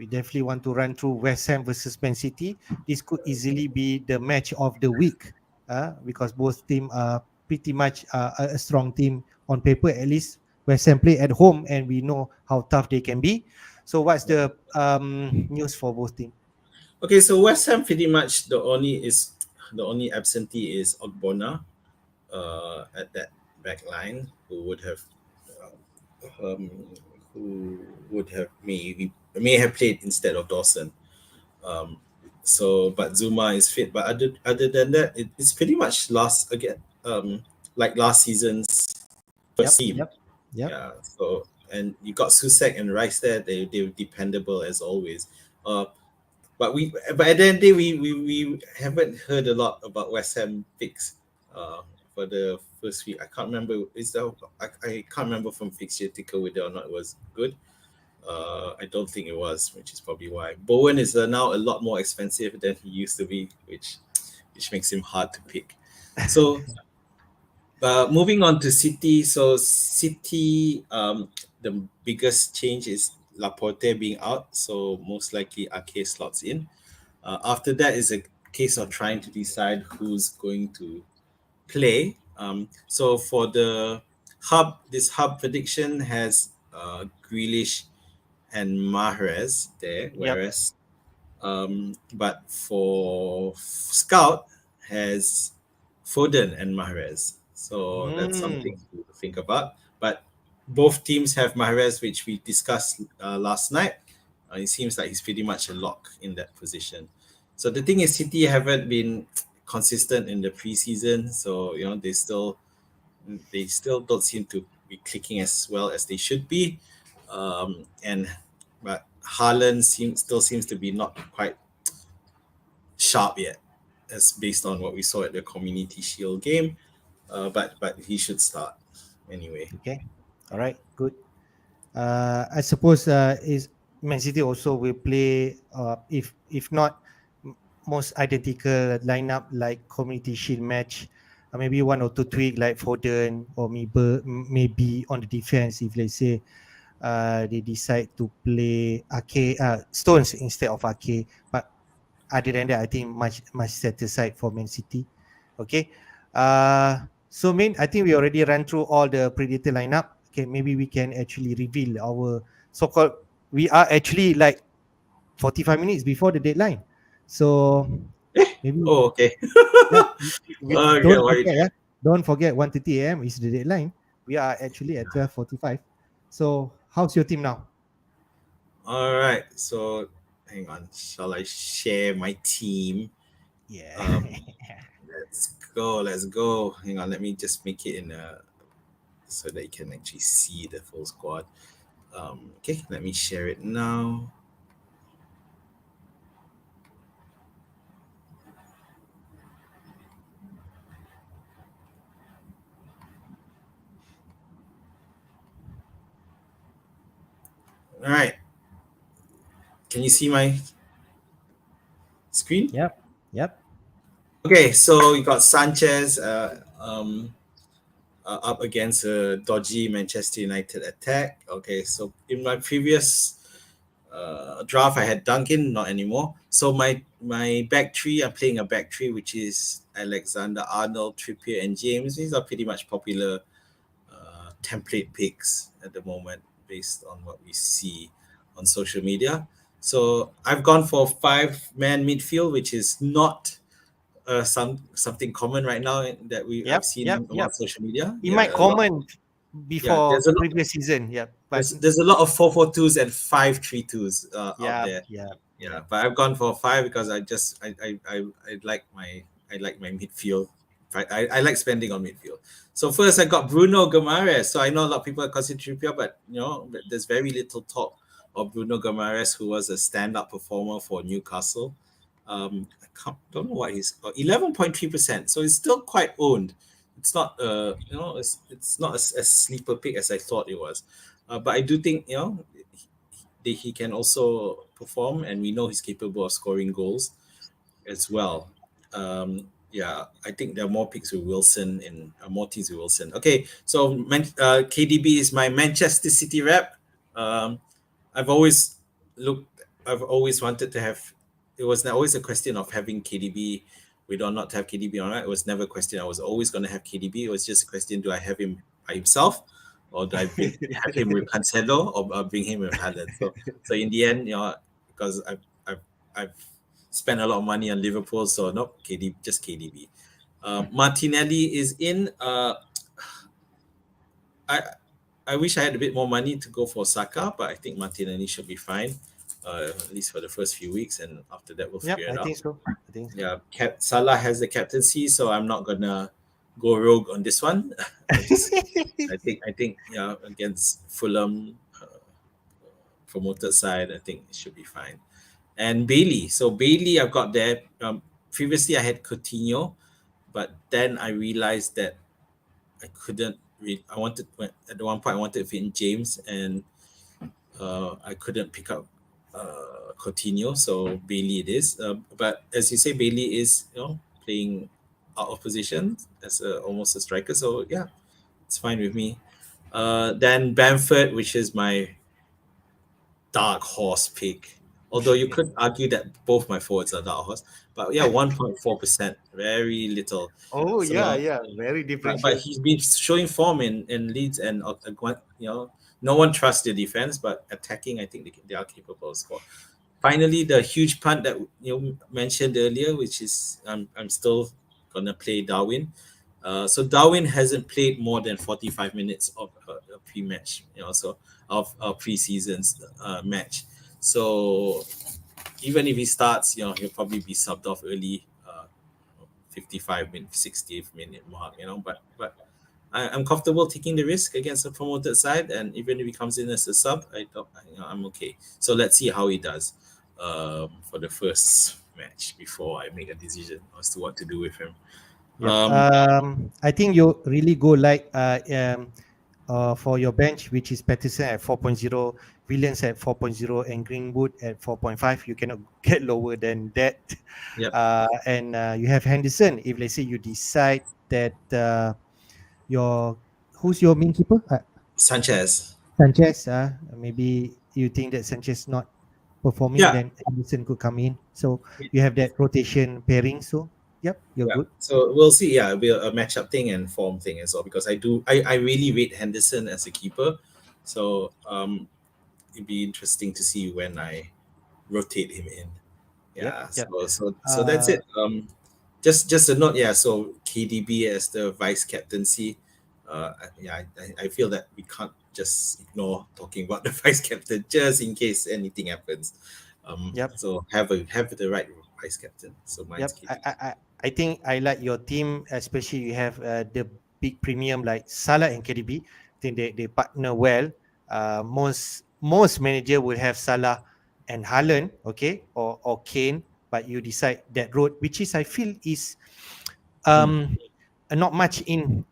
A: definitely want to run through West Ham versus Man City. This could easily be the match of the week, because both team are pretty much a strong team on paper. At least West Ham play at home, and we know how tough they can be. So, what's
B: Yeah.
A: the news for both teams?
B: Okay, so West Ham pretty much the only absentee is Ogbonna, at that back line um, who would have may have played instead of Dawson. Um, but Zuma is fit. But other than that, it's pretty much like last season's first
A: Yep,
B: team.
A: yep, yep.
B: Yeah. So and you got Susek and Rice there. They're dependable as always. But at the end of the day, we haven't heard a lot about West Ham picks for the first week. I can't remember. I can't remember from fixture ticker whether or not it was good. I don't think it was, which is probably why Bowen is now a lot more expensive than he used to be, which makes him hard to pick. So, moving on to City. So City, the biggest change is Laporte being out, so most likely Ake slots in. After that is a case of trying to decide who's going to play. So for this hub prediction has Grealish and Mahrez there,
A: Yep.
B: whereas but for Scout has Foden and Mahrez. So that's something to think about. But both teams have Mahrez, which we discussed last night. It seems like he's pretty much a lock in that position. So the thing is, City haven't been consistent in the preseason, so they still don't seem to be clicking as well as they should be. But Haaland still seems to be not quite sharp yet, as based on what we saw at the Community Shield game. But he should start anyway.
A: Okay. All right. Good. I suppose is Man City also will play if not most identical lineup like Community Shield match, maybe one or two tweak like Foden or maybe on the defense if let's say they decide to play Ake Stones instead of Ake. But other than that, I think much set aside for Man City. Okay. So Min, I think we already ran through all the Predator lineup. Okay, maybe we can actually reveal our so-called. We are actually like 45 minutes before the deadline. So maybe
B: Oh, okay.
A: yeah,
B: Okay,
A: don't
B: worried.
A: forget, yeah. Don't forget 1:30 a.m. is the deadline. We are actually at 12:45. So how's your team now?
B: All right. So hang on. Shall I share my team?
A: Yeah.
B: Um, let's go. Let's go. Hang on. Let me just make it in so that you can actually see the full squad. Okay. Let me share it now. All right. Can you see my screen?
A: Yep. Yep.
B: Okay. So you got Sanchez. Up against a dodgy Manchester United attack. Okay, so in my previous draft, I had Duncan, not anymore. So my back three, I'm playing a back three, which is Alexander Arnold, Trippier, and James. These are pretty much popular template picks at the moment, based on what we see on social media. So I've gone for 5-man midfield, which is not something common right now that I've
A: Yep.
B: seen
A: Yep.
B: on a lot
A: Yep.
B: of social media.
A: It might
B: Yeah, a lot.
A: common
B: Yeah,
A: before previous season. Yep. But
B: there's a lot of 4-4-2s and 5-3-2s out
A: yeah.
B: there.
A: Yeah.
B: Yeah,
A: Yeah.
B: but I've gone for five because I like my midfield. I like spending on midfield. So first I got Bruno Guimaraes. So I know a lot of people are considering Trippier, but there's very little talk of Bruno Guimaraes, who was a stand-up performer for Newcastle. Don't know what he's 11.3%. So it's still quite owned. It's not it's not a sleeper pick as I thought it was. But I do think he can also perform, and we know he's capable of scoring goals as well. Yeah, I think there are more picks with Wilson and more teams with Wilson. Okay, so KDB is my Manchester City rep. Um, I've always I've always wanted to have. It was always a question of having KDB. We do not have KDB on it. It was never a question. I was always going to have KDB. It was just a question: do I have him by himself, or do I have him with Cancelo, or bring him with Haaland? So in the end, because I've spent a lot of money on Liverpool, so no KD, just KDB. Martinelli is in. I I wish I had a bit more money to go for Saka, but I think Martinelli should be fine, at least for the first few weeks, and after that we'll
A: Yep.
B: figure it
A: I
B: out.
A: think so. I think so.
B: Yeah, Salah has the captaincy, so I'm not gonna go rogue on this one. I think yeah, against Fulham, promoted side, I think it should be fine. And Bailey, so Bailey I've got there. Previously I had Coutinho, but then I realized that I couldn't read. At one point I wanted to fit in James, and I couldn't pick up Coutinho, so Bailey it is. But as you say, Bailey is playing out of position as almost a striker, so yeah, it's fine with me. Then Bamford, which is my dark horse pick. Although you could argue that both my forwards are dark horse, but yeah, 1.4%, very little.
A: Oh yeah,
B: So
A: yeah. Very
B: but
A: differential.
B: he's been showing form in Leeds, and no one trusts the defense, but attacking, I think they are capable of score. Finally, the huge punt that you mentioned earlier, which is I'm still gonna play Darwin. So Darwin hasn't played more than 45 minutes of a pre-match, so of a pre-season's match. So even if he starts, he'll probably be subbed off early, 55 minute, 60th minute mark, but I'm comfortable taking the risk against a promoted side, and even if he comes in as a sub, I'm okay. So let's see how he does for the first match before I make a decision as to what to do with him.
A: Yep.
B: Um,
A: I think you really go like for your bench, which is Patterson at 4.0, Williams at 4.0, and Greenwood at 4.5. You cannot get lower than that.
B: yep,
A: And you have Henderson. If let's say you decide that your who's your main keeper?
B: Sanchez.
A: Sanchez. Maybe you think that Sanchez not performing,
B: Yeah,
A: then Henderson could come in. So you have that rotation pairing. So yep, you're
B: yeah.
A: good.
B: So we'll see. Yeah, it'll be a matchup thing and form thing as well because I really rate Henderson as a keeper. So it'd be interesting to see when I rotate him in.
A: Yep,
B: Yeah.
A: yep.
B: So that's
A: Uh,
B: it. Just a note. Yeah. So KDB as the vice captaincy. Yeah, I feel that we can't just ignore talking about the vice captain just in case anything happens.
A: yep.
B: So have the right vice captain. So mine's
A: Yep.
B: KDB.
A: I think I like your team, especially you have the big premium like Salah and KDB. I think they partner well. Most manager will have Salah and Haaland, okay, or Kane, but you decide that road, which is I feel is
B: Mm.
A: um not much in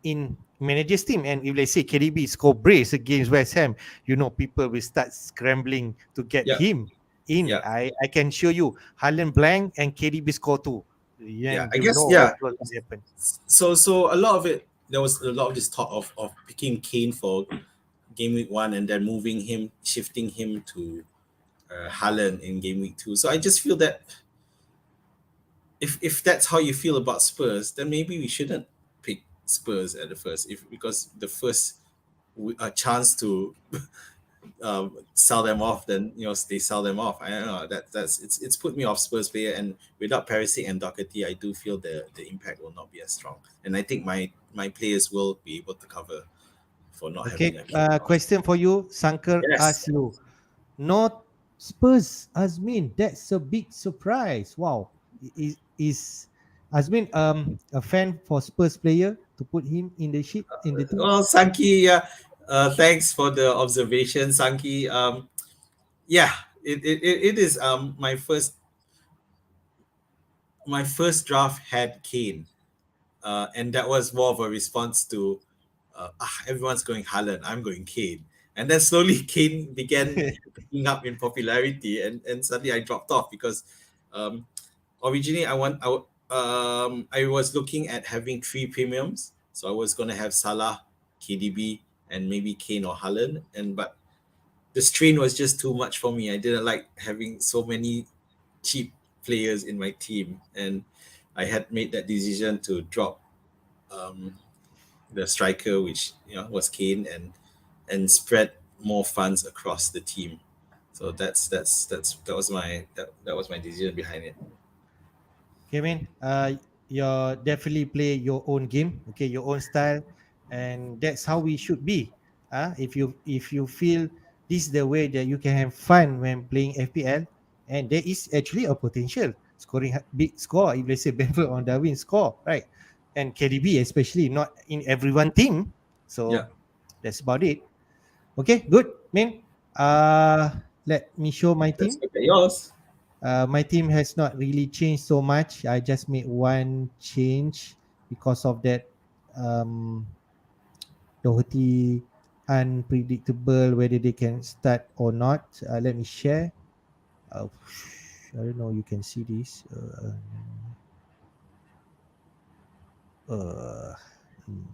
A: manager's team. And if they say KDB score brace against West Ham, you know people will start scrambling to get
B: Yeah,
A: him in.
B: yeah,
A: I can show you Haaland blank and KDB score two.
B: yeah.
A: Then
B: I
A: you
B: guess
A: know
B: yeah.
A: what will happen.
B: So a lot of it there was a lot of this talk of picking Kane for game week 1 and then shifting him to Haaland in game week 2. So I just feel that if that's how you feel about Spurs, then maybe we shouldn't pick Spurs at the first, if because the first chance to sell them off, then they sell them off. I don't know that's it's put me off Spurs player, and without Perisic and Doherty, I do feel the impact will not be as strong, and I think my players will be able to cover for not having
A: Okay,
B: a Kane option.
A: question for you. Sankar
B: Yes.
A: asks you, not Spurs, Azmin. That's a big surprise. Wow. Is Azmin a fan for Spurs player to put him in the sheet in the team?
B: Well, Sanki, thanks for the observation, Sanki. Yeah, it is my first draft had Kane, and that was more of a response to everyone's going Haaland, I'm going Kane, and then slowly Kane began picking up in popularity, and suddenly I dropped off because um, originally I was looking at having three premiums, so I was gonna have Salah, KDB, and maybe Kane or Haaland, and but the strain was just too much for me. I didn't like having so many cheap players in my team, and I had made that decision to drop um, the striker, which was Kane, and spread more funds across the team. So that was my decision behind it.
A: Okay, man. You definitely play your own game. Okay, your own style, and that's how we should be. If you feel this is the way that you can have fun when playing FPL, and there is actually a potential scoring big score. If let's say Benford on Darwin score, right, and KDB especially not in everyone team.
B: Yeah,
A: So that's about it. Okay, good, man. Let me show my
B: let's
A: team.
B: look at yours.
A: My team has not really changed so much. I just made one change because of that Doherty unpredictable whether they can start or not. Let me share. Uh, I don't know. You can see this. Uh, hmm.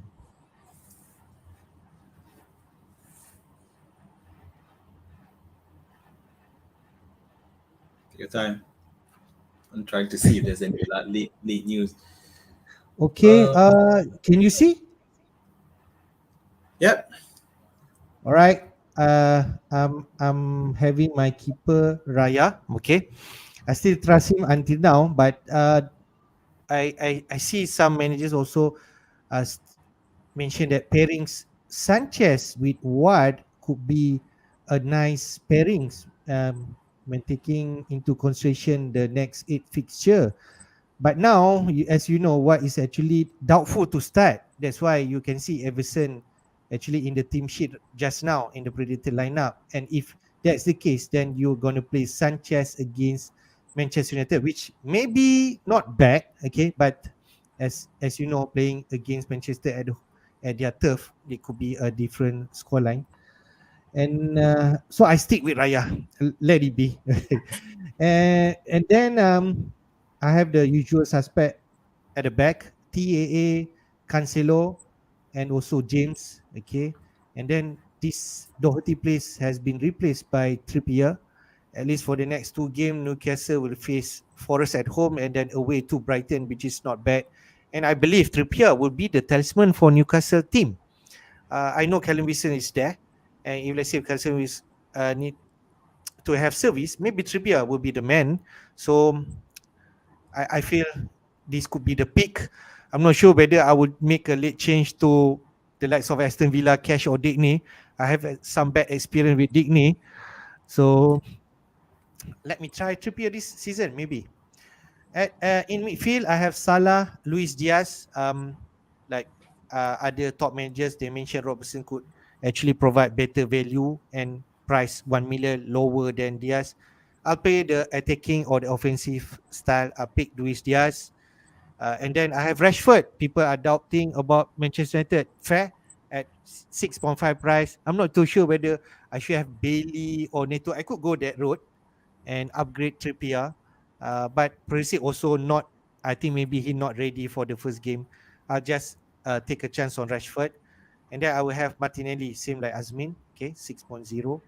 B: Take your time. I'm trying to see if there's any late news.
A: Okay.
B: Uh,
A: Can you see?
B: yep.
A: All right. I'm having my keeper Raya. Okay. I still trust him until now, but I see some managers also mentioned that pairings Sanchez with Ward could be a nice pairings when taking into consideration the next eight fixture. But now, as you know, what is actually doubtful to start. That's why you can see Everson actually in the team sheet just now in the predicted lineup. And if that's the case, then you're going to play Sanchez against Manchester United, which maybe not bad, okay, but as you know, playing against Manchester at their turf, it could be a different scoreline. And so I stick with Raya. Let it be. And then I have the usual suspect at the back, TAA, Cancelo, and also James. Okay, and then this Doherty place has been replaced by Trippier, At least for the next two games, Newcastle will face Forest at home and then away to Brighton, which is not bad. And I believe Trippier will be the talisman for Newcastle team. I know Callum Wilson is there, and if let's say Callum is need to have service, maybe Trippier will be the man. So I feel this could be the pick. I'm not sure whether I would make a late change to the likes of Aston Villa, Cash or Digney. I have some bad experience with Digney, so let me try Trippier this season maybe. In midfield, I have Salah, Luis Diaz. Like other top managers, they mentioned Robertson could actually provide better value and price 1 million lower than Diaz. I'll play the attacking or the offensive style. I'll pick Luis Diaz. And then I have Rashford. People are doubting about Manchester United. Fair at 6.5 price. I'm not too sure whether I should have Bailey or Neto. I could go that road and upgrade Trippier. But Perisic also not. I think maybe he not ready for the first game. I'll just take a chance on Rashford, and then I will have Martinelli, same like Azmin. Okay, 6.0.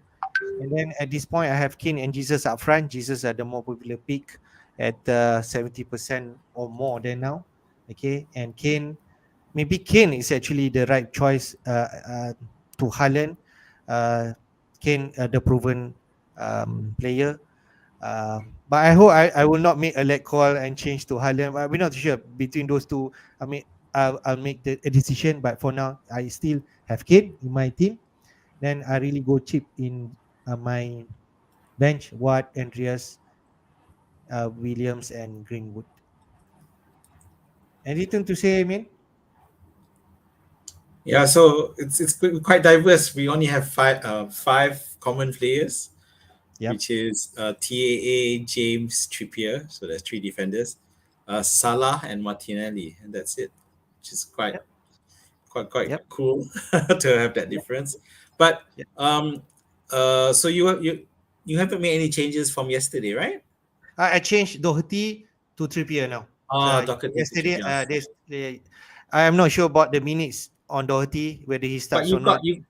A: And then at this point, I have Kane and Jesus up front. Jesus are the more popular pick at 70% or more than now. Okay, and maybe Kane is actually the right choice to Haaland. Kane, the proven player. But I hope I will not make a let call and change to Haaland. We're not sure between those two. I mean, I'll make a decision. But for now, I still have Kane in my team. Then I really go cheap in my bench. Watt, Andreas, Williams, and Greenwood. Anything to say, Min?
B: Yeah, so it's quite diverse. We only have five common players,
A: Yep.
B: which is TAA, James, Trippier. So there's three defenders, Salah and Martinelli, and that's it. Which is quite
A: Yep.
B: cool to have that difference. But
A: Yep.
B: so you haven't made any changes from yesterday, right?
A: I changed Doherty to Trippier now. So
B: Doherty to
A: yesterday,
B: Trippier.
A: I am not sure about the minutes on Doherty, whether he
B: But
A: starts or not.
B: you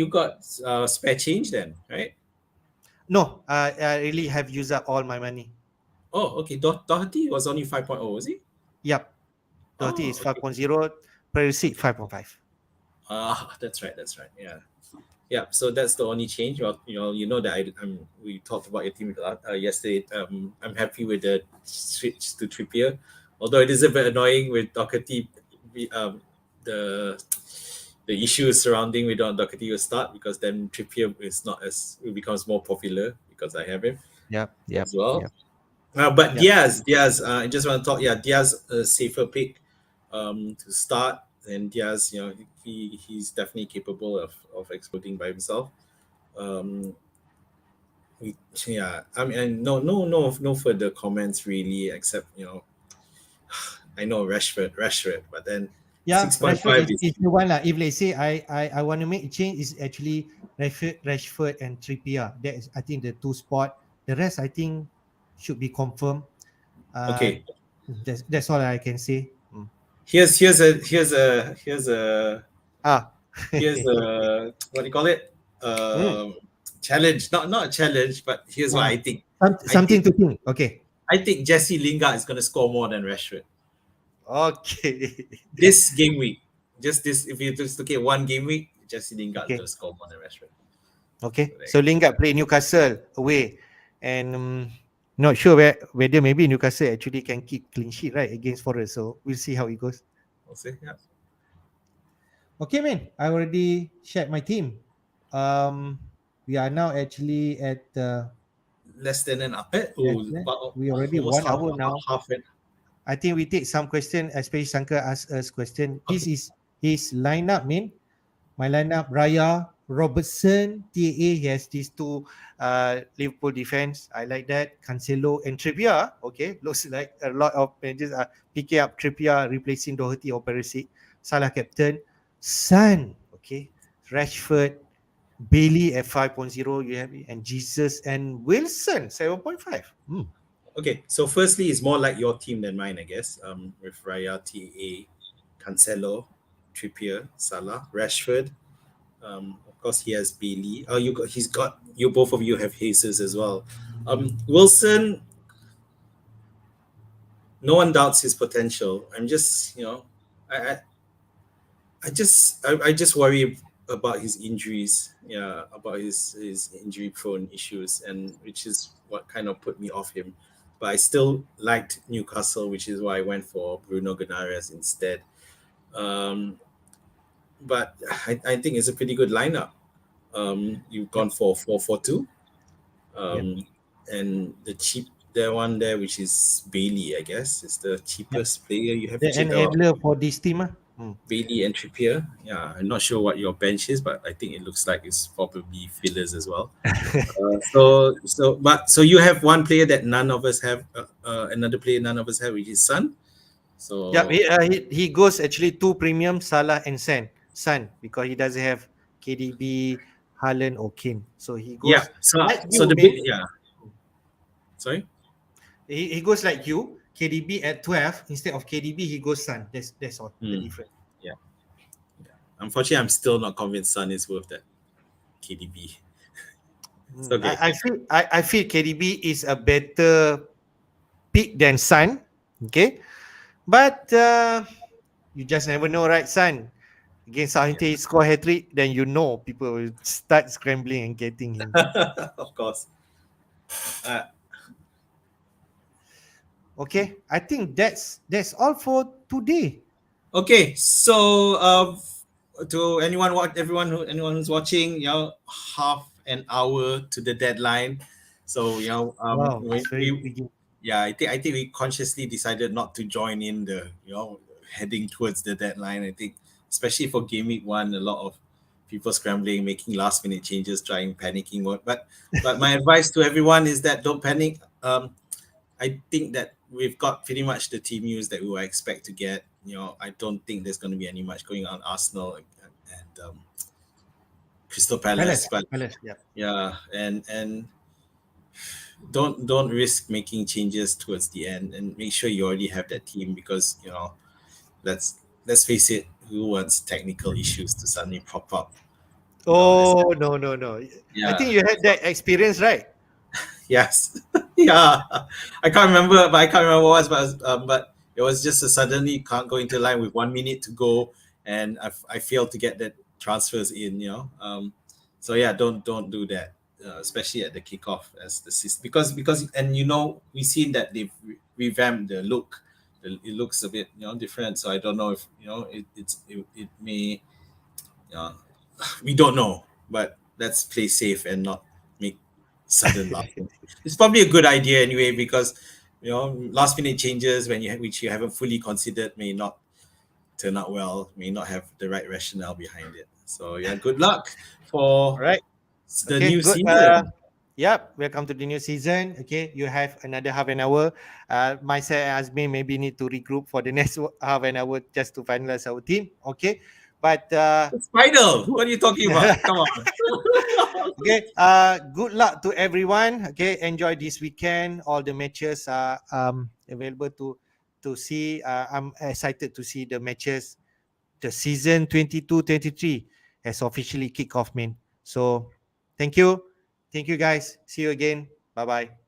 B: got spare change then, right?
A: No, I really have used up all my money.
B: Oh, okay. Doherty was only 5.0, was he?
A: Yep. Doherty
B: Oh,
A: is
B: okay.
A: 5.0, Perisic 5.5.
B: That's right. Yeah. Yeah, so that's the only change. Well, you know that we talked about your team yesterday. I'm happy with the switch to Trippier, although it is a bit annoying with Doherty. The issues surrounding we don't Doherty will start because then Trippier is not as it becomes more popular because I have him
A: Yep.
B: as well.
A: Yep.
B: But
A: Yep.
B: Diaz. I just want to talk. Yeah, Diaz a safer pick to start, and Diaz, he's definitely capable of exploding by himself. I mean, no further comments really, except I know Rashford, but then
A: Yeah,
B: 6.5
A: Rashford is the one. If let's say I want to make a change, is actually Rashford and Trippier. That is, I think, the two spot. The rest, I think, should be confirmed. Uh,
B: okay.
A: that's all I can say.
B: Here's a
A: Ah,
B: what do you call it?
A: Mm.
B: Challenge, not a challenge, but here's what I think.
A: Something to think. Okay.
B: I think Jesse Lingard is going to score more than Rashford
A: Okay.
B: this game week. Just this, if you just look at one game week, Jesse Lingard is
A: Okay.
B: going to score more than Rashford.
A: Okay. So Lingard play Newcastle away, and not sure whether maybe Newcastle actually can keep clean sheet right against Forest. So we'll see how it goes.
B: We'll see. Yeah.
A: Okay, man. I already shared my team. We are now actually at
B: Less than an hour.
A: we already
B: Almost
A: 1 hour now.
B: half it.
A: I think we take some question, especially Shankar asked us question.
B: Okay.
A: This is his lineup, man. My lineup: Raya, Robertson, TAA. He has these two Liverpool defense. I like that. Cancelo and Trippier. Okay, looks like a lot of managers are picking up Trippier, replacing Doherty or Perisic. Salah captain. Son. Okay. Rashford, Bailey at 5.0. You have it, and Jesus and Wilson 7.5.
B: Okay, so firstly, it's more like your team than mine, I guess. With Raya, TAA, Cancelo, Trippier, Salah, Rashford. Of course, he has Bailey. Both of you have Jesus as well. Wilson, no one doubts his potential. I'm just, I, I just worry about his injuries. Yeah, about his injury prone issues, and which is what kind of put me off him. But I still liked Newcastle, which is why I went for Bruno Guimaraes instead. Um, but I think it's a pretty good lineup. You've
A: Yep.
B: gone for 4-4-2,
A: Yep.
B: and the one there, which is Bailey, I guess, is the
A: Yep.
B: cheapest player you have,
A: The
B: which is
A: an Adler for this team.
B: Bailey and Trippier. Yeah, I'm not sure what your bench is, but I think it looks like it's probably fillers as well. So you have one player that none of us have, another player none of us have, which is Sun.
A: Yeah,
B: So
A: he goes actually two premium, Salah and Son, because he doesn't have KDB, Haaland or Kane. So he
B: yeah,
A: goes
B: so
A: like
B: so
A: you,
B: the big
A: man.
B: yeah. Sorry.
A: He goes like you, KDB at 12 instead of KDB. He goes Son. That's all the
B: Hmm.
A: difference.
B: Yeah, yeah. Unfortunately, I'm still not convinced Sun is worth that KDB. It's okay.
A: I feel KDB is a better pick than Son. Okay, but you just never know, right, Son? Against Southampton, he score hat trick, then you know people will start scrambling and getting him.
B: Of course. Uh,
A: Okay, I think that's all for today.
B: okay, so to anyone who's watching, half an hour to the deadline. So
A: Wow,
B: we,
A: it's very
B: we
A: big.
B: yeah, I think we consciously decided not to join in the heading towards the deadline. I think especially for game week one, a lot of people scrambling, making last minute changes, trying panicking mode. But my advice to everyone is that don't panic. I think that we've got pretty much the team news that we will expect to get. I don't think there's going to be any much going on Arsenal and Crystal Palace, but
A: Palace, yeah.
B: yeah, and don't risk making changes towards the end, and make sure you already have that team, because let's face it, who wants technical issues to suddenly pop up?
A: Oh, no, no, no. I think
B: Yeah.
A: you had that experience, right?
B: Yes. Yeah. I can't remember what it was, but it was just a suddenly can't go into line with 1 minute to go, and I failed to get that transfers in. So yeah, don't do that, especially at the kickoff as the system, because and we've seen that they've revamped the look. It looks a bit different. So I don't know if it may, uh, we don't know, but let's play safe and not make sudden last minute. It's probably a good idea anyway, because last minute changes which you haven't fully considered may not turn out well, may not have the right rationale behind it. So yeah, good luck
A: All
B: for
A: right.
B: the
A: Okay,
B: new
A: good.
B: season.
A: Yep, welcome to the new season. Okay, you have another half an hour. Myself and Azmi maybe need to regroup for the next half an hour just to finalize our team. Okay, but
B: It's final.
A: good.
B: What are you talking about? Come on.
A: Okay, good luck to everyone. Okay, enjoy this weekend. All the matches are available to see. I'm excited to see the matches. The season 22-23 has officially kicked off, man. So thank you guys. See you again. Bye bye.